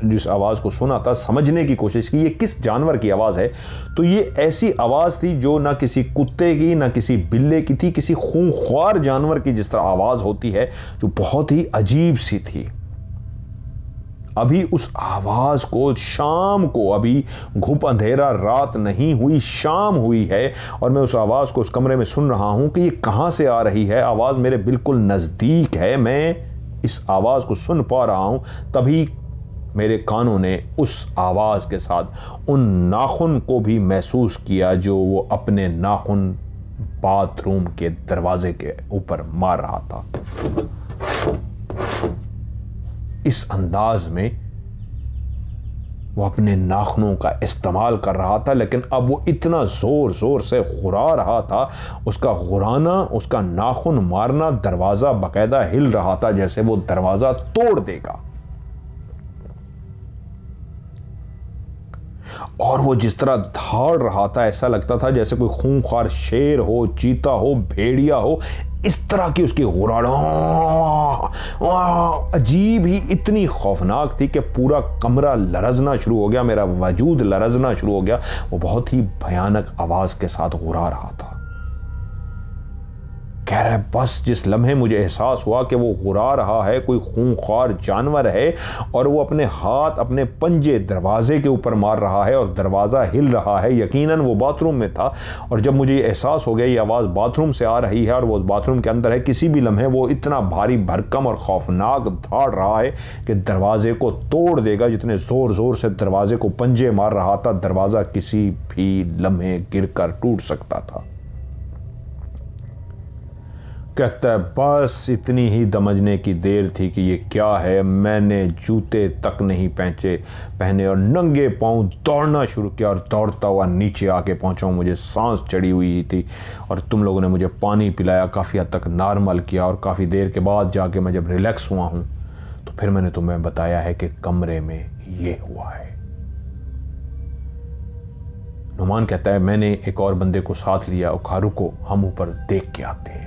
जिस आवाज़ को सुना था समझने की कोशिश की ये किस जानवर की आवाज़ है। तो ये ऐसी आवाज़ थी जो ना किसी कुत्ते की ना किसी बिल्ले की थी, किसी खूंखार जानवर की जिस तरह आवाज़ होती है, जो बहुत ही अजीब सी थी। अभी उस आवाज़ को शाम को, अभी घुप अंधेरा रात नहीं हुई, शाम हुई है और मैं उस आवाज़ को उस कमरे में सुन रहा हूं कि ये कहां से आ रही है। आवाज़ मेरे बिल्कुल नज़दीक है, मैं इस आवाज़ को सुन पा रहा हूं। तभी मेरे कानों ने उस आवाज़ के साथ उन नाखून को भी महसूस किया जो वो अपने नाखून बाथरूम के दरवाजे के ऊपर मार रहा था। इस अंदाज में वो अपने नाखूनों का इस्तेमाल कर रहा था, लेकिन अब वो इतना जोर जोर से गुर्रा रहा था, उसका गुर्राना, उसका नाखून मारना, दरवाजा बाकायदा हिल रहा था जैसे वो दरवाजा तोड़ देगा। और वो जिस तरह धाड़ रहा था ऐसा लगता था जैसे कोई खूंखार शेर हो, चीता हो, भेड़िया हो, इस तरह की उसकी गुर्राहट अजीब ही इतनी खौफनाक थी कि पूरा कमरा लरजना शुरू हो गया, मेरा वजूद लरजना शुरू हो गया। वो बहुत ही भयानक आवाज के साथ गुर्रा रहा था। कह रहा है बस जिस लम्हे मुझे एहसास हुआ कि वो गुर्रा रहा है, कोई खूंखार जानवर है और वो अपने हाथ अपने पंजे दरवाजे के ऊपर मार रहा है और दरवाज़ा हिल रहा है, यकीनन वो बाथरूम में था। और जब मुझे एहसास हो गया ये आवाज़ बाथरूम से आ रही है और वो बाथरूम के अंदर है, किसी भी लम्हे वो इतना भारी भरकम और खौफनाक धाड़ रहा है कि दरवाजे को तोड़ देगा। जितने ज़ोर ज़ोर से दरवाजे को पंजे मार रहा था, दरवाज़ा किसी भी लम्हे गिर कर टूट सकता था। कहता है बस इतनी ही समझने की देर थी कि ये क्या है। मैंने जूते तक नहीं पहने और नंगे पांव दौड़ना शुरू किया और दौड़ता हुआ नीचे आके पहुंचा हूँ। मुझे सांस चढ़ी हुई थी और तुम लोगों ने मुझे पानी पिलाया, काफ़ी हद तक नॉर्मल किया और काफ़ी देर के बाद जाके मैं जब रिलैक्स हुआ हूँ तो फिर मैंने तुम्हें बताया है कि कमरे में ये हुआ है। नुमान कहता है मैंने एक और बंदे को साथ लिया और कहा रुको हम ऊपर देख के आते हैं।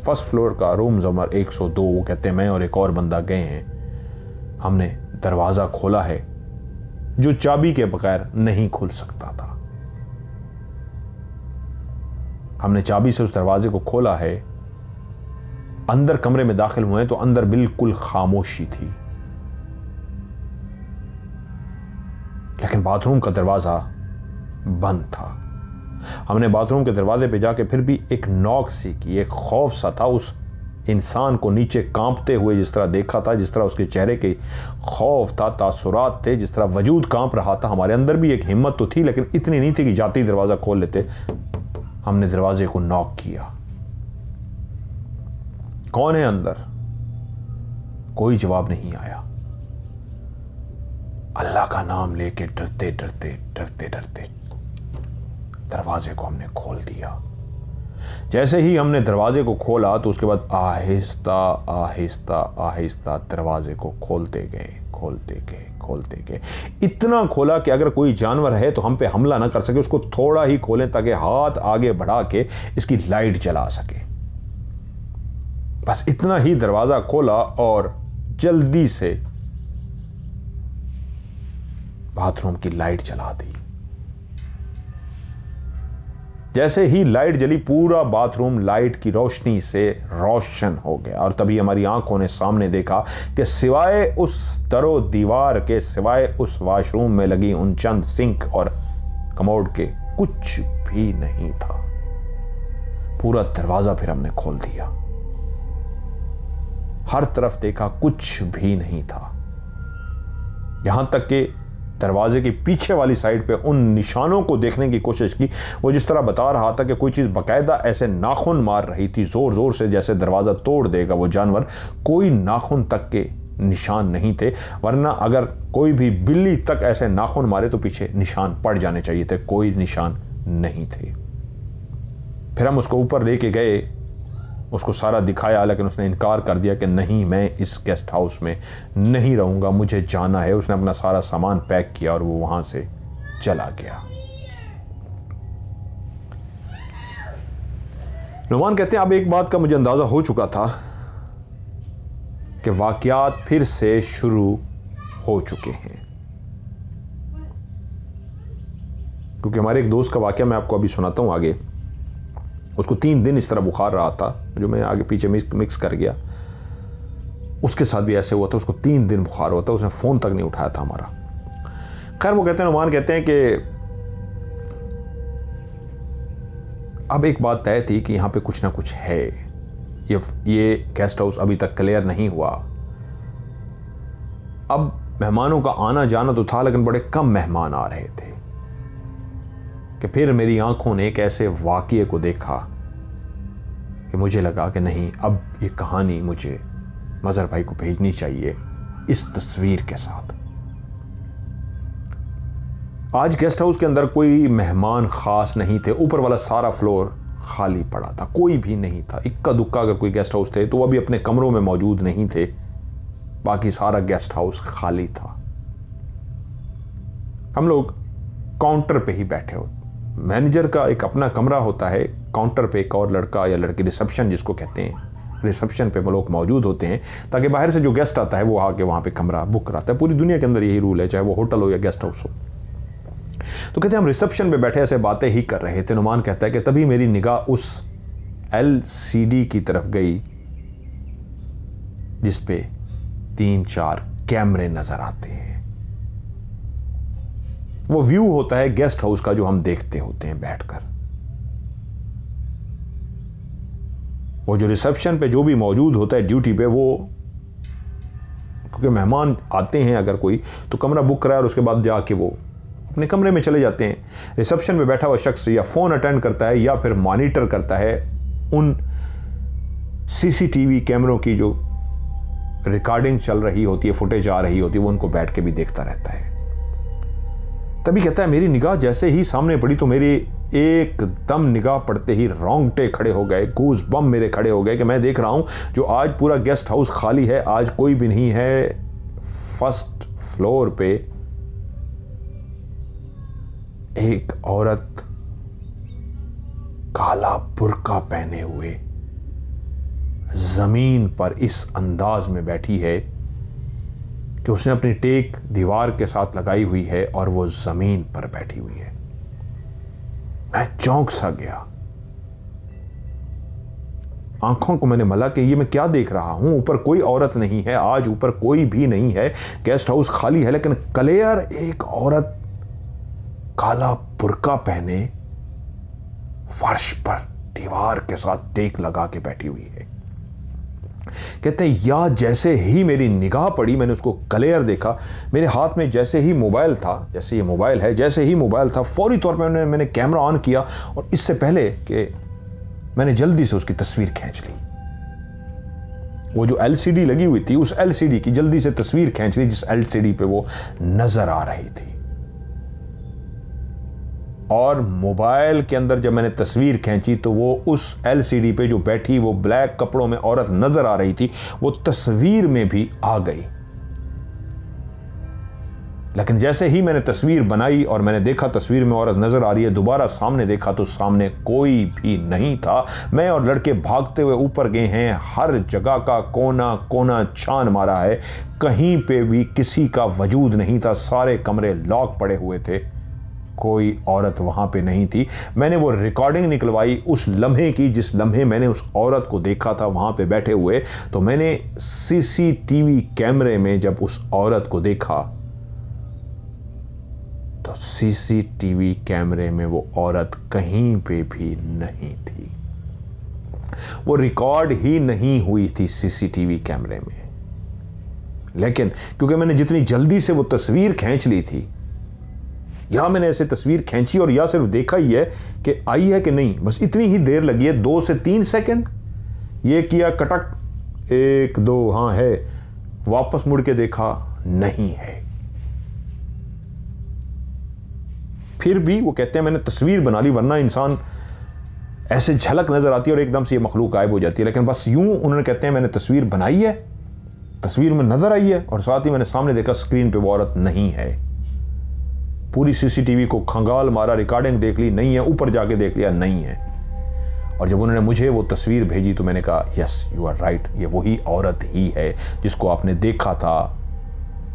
फर्स्ट फ्लोर का रूम नंबर 102, वो कहते हैं मैं और एक और बंदा गए हैं। हमने दरवाज़ा खोला है जो चाबी के बगैर नहीं खुल सकता था। हमने चाबी से उस दरवाजे को खोला है, अंदर कमरे में दाखिल हुए तो अंदर बिल्कुल खामोशी थी, लेकिन बाथरूम का दरवाज़ा बंद था। हमने बाथरूम के दरवाजे पे जाके फिर भी एक नॉक सी की, एक खौफ सा था उस इंसान को नीचे कांपते हुए जिस तरह देखा था, जिस तरह उसके चेहरे के खौफ था, तासुरात थे, जिस तरह वजूद कांप रहा था। हमारे अंदर भी एक हिम्मत तो थी लेकिन इतनी नहीं थी कि जाते ही दरवाज़ा खोल लेते। हमने दरवाजे को नॉक किया, कौन है अंदर? कोई जवाब नहीं आया। अल्लाह का नाम लेके डरते डरते डरते डरते दरवाजे को हमने खोल दिया। जैसे ही हमने दरवाजे को खोला तो उसके बाद आहिस्ता आहिस्ता आहिस्ता दरवाजे को खोलते गए। इतना खोला कि अगर कोई जानवर है तो हम पे हमला ना कर सके, उसको थोड़ा ही खोलें ताकि हाथ आगे बढ़ा के इसकी लाइट जला सके। बस इतना ही दरवाजा खोला और जल्दी से बाथरूम की लाइट जला दी। जैसे ही लाइट जली पूरा बाथरूम लाइट की रोशनी से रोशन हो गया और तभी हमारी आंखों ने सामने देखा कि सिवाय उस दरो दीवार के, सिवाय उस वॉशरूम में लगी उन चंद सिंक और कमोड के कुछ भी नहीं था। पूरा दरवाजा फिर हमने खोल दिया, हर तरफ देखा, कुछ भी नहीं था। यहां तक कि दरवाजे की पीछे वाली साइड पे उन निशानों को देखने की कोशिश की। वो जिस तरह बता रहा था कि कोई चीज़ बाकायदा ऐसे नाखून मार रही थी ज़ोर ज़ोर से, जैसे दरवाज़ा तोड़ देगा वो जानवर। कोई नाखून तक के निशान नहीं थे, वरना अगर कोई भी बिल्ली तक ऐसे नाखून मारे तो पीछे निशान पड़ जाने चाहिए थे। कोई निशान नहीं थे। फिर हम उसको ऊपर लेके गए, उसको सारा दिखाया, लेकिन उसने इनकार कर दिया कि नहीं मैं इस गेस्ट हाउस में नहीं रहूँगा, मुझे जाना है। उसने अपना सारा सामान पैक किया और वो वहाँ से चला गया। नुमान कहते हैं अब एक बात का मुझे अंदाज़ा हो चुका था कि वाक़यात फिर से शुरू हो चुके हैं, क्योंकि हमारे एक दोस्त का वाक़या मैं आपको अभी सुनाता हूँ आगे। उसको 3 दिन इस तरह बुखार रहा था, जो मैं आगे पीछे मिक्स कर गया। उसके साथ भी ऐसे हुआ था, उसको 3 दिन बुखार हुआ था, उसने फ़ोन तक नहीं उठाया था हमारा। खैर वो कहते हैं, नुमान कहते हैं कि अब एक बात तय थी कि यहाँ पे कुछ ना कुछ है। ये गेस्ट हाउस अभी तक क्लियर नहीं हुआ। अब मेहमानों का आना जाना तो था, लेकिन बड़े कम मेहमान आ रहे थे कि फिर मेरी आंखों ने एक ऐसे वाक़ये को देखा कि मुझे लगा कि नहीं, अब ये कहानी मुझे मज़हर भाई को भेजनी चाहिए इस तस्वीर के साथ। आज गेस्ट हाउस के अंदर कोई मेहमान ख़ास नहीं थे। ऊपर वाला सारा फ्लोर खाली पड़ा था, कोई भी नहीं था। इक्का दुक्का अगर कोई गेस्ट हाउस थे तो वो भी अपने कमरों में मौजूद नहीं थे, बाकी सारा गेस्ट हाउस खाली था। हम लोग काउंटर पे ही बैठे मैनेजर का एक अपना कमरा होता है, काउंटर पे एक और लड़का या लड़की, रिसेप्शन जिसको कहते हैं, रिसेप्शन पे लोग मौजूद होते हैं ताकि बाहर से जो गेस्ट आता है वो आके वहाँ पे कमरा बुक कराता है। पूरी दुनिया के अंदर यही रूल है, चाहे वो होटल हो या गेस्ट हाउस हो। तो कहते हैं हम रिसेप्शन पे बैठे ऐसे बातें ही कर रहे थे। नुमान कहता है कि तभी मेरी निगाह उस LCD की तरफ गई जिस पे 3-4 कैमरे नजर आते हैं। वो व्यू होता है गेस्ट हाउस का जो हम देखते होते हैं बैठकर। वो जो रिसेप्शन पे जो भी मौजूद होता है ड्यूटी पे, वो क्योंकि मेहमान आते हैं अगर कोई तो कमरा बुक कराए और उसके बाद जाके वो अपने कमरे में चले जाते हैं। रिसेप्शन पे बैठा हुआ शख्स या फोन अटेंड करता है या फिर मॉनिटर करता है उन CCTV कैमरों की जो रिकॉर्डिंग चल रही होती है, फुटेज आ रही होती है, वो उनको बैठ के भी देखता रहता है। तभी कहता है मेरी निगाह जैसे ही सामने पड़ी तो मेरी एकदम निगाह पड़ते ही रोंगटे खड़े हो गए, गूज बम मेरे खड़े हो गए कि मैं देख रहा हूं जो आज पूरा गेस्ट हाउस खाली है, आज कोई भी नहीं है। फर्स्ट फ्लोर पे एक औरत काला बुर्का पहने हुए जमीन पर इस अंदाज में बैठी है कि उसने अपनी टेक दीवार के साथ लगाई हुई है और वो जमीन पर बैठी हुई है। मैं चौंक सा गया, आंखों को मैंने मला कि ये मैं क्या देख रहा हूं। ऊपर कोई औरत नहीं है, आज ऊपर कोई भी नहीं है, गेस्ट हाउस खाली है, लेकिन क्लियर एक औरत काला बुर्का पहने फर्श पर दीवार के साथ टेक लगा के बैठी हुई है। कहते हैं या जैसे ही मेरी निगाह पड़ी, मैंने उसको क्लियर देखा, मेरे हाथ में जैसे ही मोबाइल था, जैसे ये मोबाइल है, जैसे ही मोबाइल था फौरी तौर पर मैंने कैमरा ऑन किया और इससे पहले कि मैंने जल्दी से उसकी तस्वीर खींच ली। वो जो LCD लगी हुई थी उस LCD की जल्दी से तस्वीर खींच ली जिस LCD पे वो नजर आ रही थी। और मोबाइल के अंदर जब मैंने तस्वीर खींची तो वो उस LCD पे जो बैठी वो ब्लैक कपड़ों में औरत नजर आ रही थी, वो तस्वीर में भी आ गई। लेकिन जैसे ही मैंने तस्वीर बनाई और मैंने देखा तस्वीर में औरत नजर आ रही है, दोबारा सामने देखा तो सामने कोई भी नहीं था। मैं और लड़के भागते हुए ऊपर गए हैं, हर जगह का कोना कोना छान मारा है, कहीं पे भी किसी का वजूद नहीं था। सारे कमरे लॉक पड़े हुए थे, कोई औरत वहां पे नहीं थी। मैंने वो रिकॉर्डिंग निकलवाई उस लम्हे की जिस लम्हे मैंने उस औरत को देखा था वहां पे बैठे हुए। तो मैंने CCTV कैमरे में जब उस औरत को देखा तो CCTV कैमरे में वो औरत कहीं पे भी नहीं थी। वो रिकॉर्ड ही नहीं हुई थी CCTV कैमरे में। लेकिन क्योंकि मैंने जितनी जल्दी से वो तस्वीर खींच ली थी, या मैंने ऐसे तस्वीर खींची और या सिर्फ देखा ही है कि आई है कि नहीं, बस इतनी ही देर लगी है, 2 से 3 सेकंड। ये किया कटक, 1 2 हाँ है, वापस मुड़ के देखा नहीं है। फिर भी वो कहते हैं मैंने तस्वीर बना ली, वरना इंसान ऐसे झलक नजर आती है और एकदम से ये मखलूक गायब हो जाती है। लेकिन बस यूं उन्होंने कहते हैं मैंने तस्वीर बनाई है, तस्वीर में नजर आई है और साथ ही मैंने सामने देखा स्क्रीन पे वो औरत नहीं है। पूरी CCTV को खंगाल मारा, रिकॉर्डिंग देख ली, नहीं है, ऊपर जाके देख लिया, नहीं है। और जब उन्होंने मुझे वो तस्वीर भेजी तो मैंने कहा यस यू आर राइट, ये वही औरत ही है जिसको आपने देखा था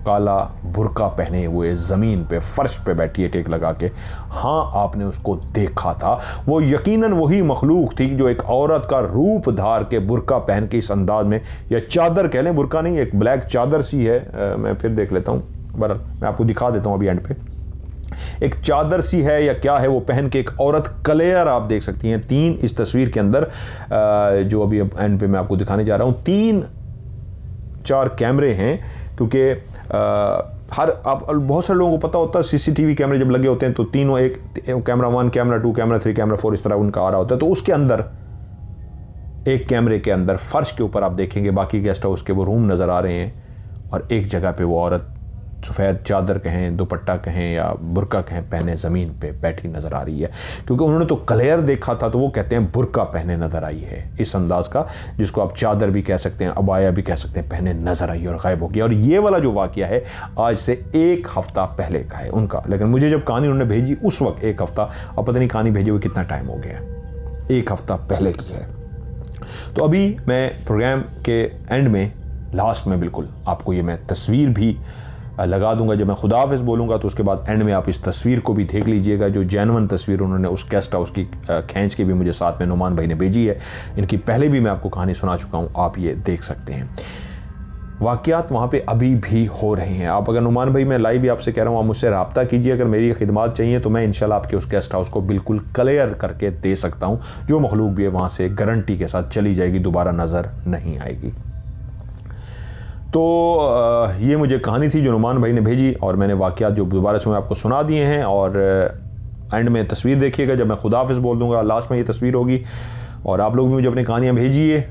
काला बुर्का पहने हुए जमीन पे फर्श पे बैठी है टेक लगा के। हाँ, आपने उसको देखा था, वो यकीनन वही मखलूक थी जो एक औरत का रूप धार के बुर्का पहन के इस अंदाज में, या चादर कह लें, बुर्का नहीं, एक ब्लैक चादर सी है, मैं फिर देख लेता हूँ, बहरहाल मैं आपको दिखा देता हूँ अभी एंड पे। एक चादर सी है या क्या है वो पहन के एक औरत, क्लियर आप देख सकती हैं। 3 इस तस्वीर के अंदर जो अभी एंड पे मैं आपको दिखाने जा रहा हूँ, 3-4 कैमरे हैं, क्योंकि हर आप बहुत सारे लोगों को पता होता है CCTV कैमरे जब लगे होते हैं तो तीनों, एक कैमरा 1, कैमरा 2, कैमरा 3, कैमरा 4 इस तरह उनका आ रहा होता है। तो उसके अंदर एक कैमरे के अंदर फर्श के ऊपर आप देखेंगे बाकी गेस्ट हाउस के वो रूम नज़र आ रहे हैं और एक जगह पे वो औरत सफ़ेद चादर कहें, दुपट्टा कहें या बुर्का कहें, पहने ज़मीन पे बैठी नज़र आ रही है, क्योंकि उन्होंने तो क्लियर देखा था, तो वो कहते हैं बुर्का पहने नज़र आई है, इस अंदाज का, जिसको आप चादर भी कह सकते हैं, अबाया भी कह सकते हैं, पहने नज़र आई और गायब हो गया। और ये वाला जो वाक़या है आज से 1 हफ़्ता पहले का है उनका, लेकिन मुझे जब कहानी उन्होंने भेजी उस वक्त 1 हफ़्ता, अब पता नहीं कहानी भेजे हुए कितना टाइम हो गया, 1 हफ़्ता पहले की है। तो अभी मैं प्रोग्राम के एंड में, लास्ट में बिल्कुल आपको ये मैं तस्वीर भी लगा दूंगा। जब मैं खुदा हाफिज़ बोलूँगा तो उसके बाद एंड में आप इस तस्वीर को भी देख लीजिएगा, जो जेन्युइन तस्वीर उन्होंने उस गेस्ट हाउस की खींच के भी मुझे साथ में नुमान भाई ने भेजी है। इनकी पहले भी मैं आपको कहानी सुना चुका हूँ, आप ये देख सकते हैं। वाक़यात वहाँ पे अभी भी हो रहे हैं। आप अगर नुमान भाई, मैं लाइव भी आपसे कह रहा हूँ, आप मुझसे रब्ता कीजिए, अगर मेरी खिदमत चाहिए तो मैं इंशाल्लाह आपके उस गेस्ट हाउस को बिल्कुल क्लियर करके दे सकता हूँ। जो मखलूक भी है वहाँ से गारंटी के साथ चली जाएगी, दोबारा नज़र नहीं आएगी। तो ये मुझे कहानी थी जो नुमान भाई ने भेजी, और मैंने वाक़यात जो दोबारा से मैं आपको सुना दिए हैं। और एंड में तस्वीर देखिएगा, जब मैं खुदा हाफिज़ बोल दूँगा लास्ट में ये तस्वीर होगी। और आप लोग भी मुझे अपनी कहानियाँ भेजिए,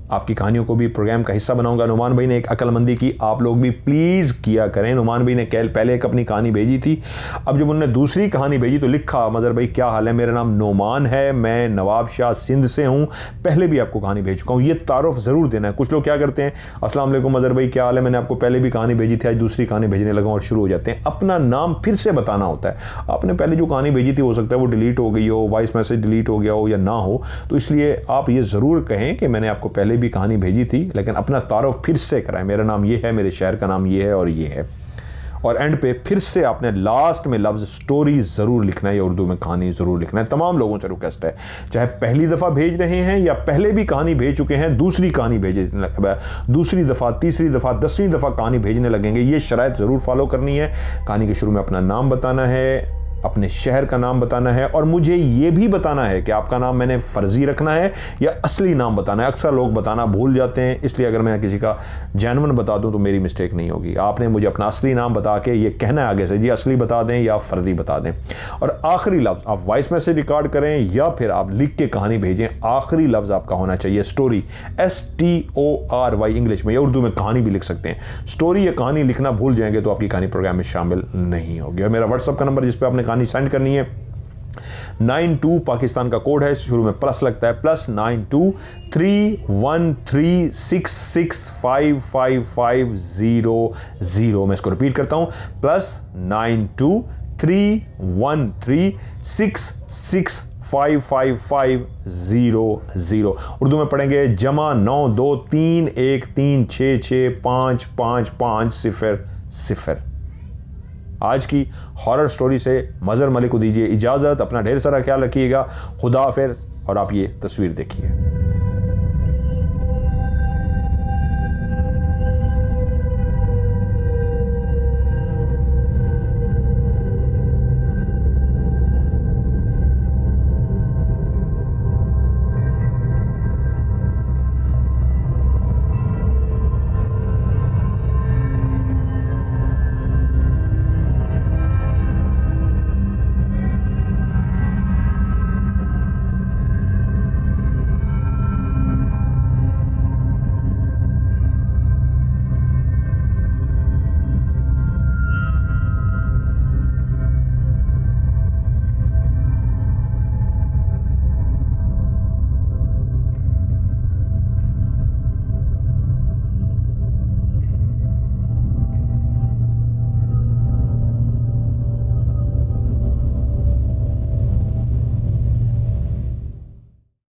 आपकी कहानियों को भी प्रोग्राम का हिस्सा बनाऊंगा। नुमान भाई ने एक अक्लमंदी की, आप लोग भी प्लीज़ किया करें। नुमान भाई ने पहले एक अपनी कहानी भेजी थी, अब जब उन्होंने दूसरी कहानी भेजी तो लिखा, मज़र भाई क्या हाल है, मेरा नाम नोमान है, मैं नवाब शाह सिंध से हूँ, पहले भी आपको कहानी भेज चुका हूँ, ये तारुफ ज़रूर देना है। कुछ लोग क्या करते हैं, अस्सलाम वालेकुम मज़र भाई क्या हाल है, मैंने आपको पहले भी कहानी भेजी थी, आज दूसरी कहानी भेजने लगा और शुरू हो जाते हैं। अपना नाम फिर से बताना होता है। आपने पहले जो कहानी भेजी थी हो सकता है वो डिलीट हो गई हो, वॉइस मैसेज डिलीट हो गया हो या ना हो, तो इसलिए आप ये ज़रूर कहें कि मैंने आपको पहले भी कहानी भेजी थी, लेकिन अपना तारुफ फिर से कराएं, मेरा नाम ये है, मेरे शहर का नाम ये है और ये है। और एंड पे फिर से आपने लास्ट में लफ्ज़ स्टोरी ज़रूर लिखना है या उर्दू में कहानी ज़रूर लिखना है। तमाम लोगों से रिक्वेस्ट है, चाहे पहली दफ़ा भेज रहे हैं या पहले भी कहानी भेज चुके हैं, दूसरी कहानी भेजे, दूसरी दफ़ा, तीसरी दफ़ा, 10वीं दफ़ा कहानी भेजने लगेंगे, ये शराइत ज़रूर फॉलो करनी है। कहानी के शुरू में अपना नाम बताना है, अपने शहर का नाम बताना है, और मुझे ये भी बताना है कि आपका नाम मैंने फ़र्ज़ी रखना है या असली नाम बताना है। अक्सर लोग बताना भूल जाते हैं, इसलिए अगर मैं किसी का जेन्युइन बता दूं तो मेरी मिस्टेक नहीं होगी। आपने मुझे अपना असली नाम बता के ये कहना है आगे से, जी असली बता दें या फ़र्ज़ी बता दें। और आखिरी लफ्ज़ आप वॉइस मैसेज रिकॉर्ड करें या फिर आप लिख के कहानी भेजें, आखिरी लफ्ज़ आपका होना चाहिए स्टोरी, STORY इंग्लिश में, या उर्दू में कहानी भी लिख सकते हैं। स्टोरी या कहानी लिखना भूल जाएंगे तो आपकी कहानी प्रोग्राम में शामिल नहीं होगी। और मेरा व्हाट्सअप का नंबर जिस पर आपने कहानी सेंड करनी है 92 पाकिस्तान का कोड है, शुरू में प्लस लगता है, +9231365550। मैं इसको रिपीट करता हूं, +9231365550। उर्दू में पढ़ेंगे +923136655550। आज की हॉरर स्टोरी से मज़र मलिक को दीजिए इजाज़त। अपना ढेर सारा ख्याल रखिएगा। खुदा हाफिज़। और आप ये तस्वीर देखिए।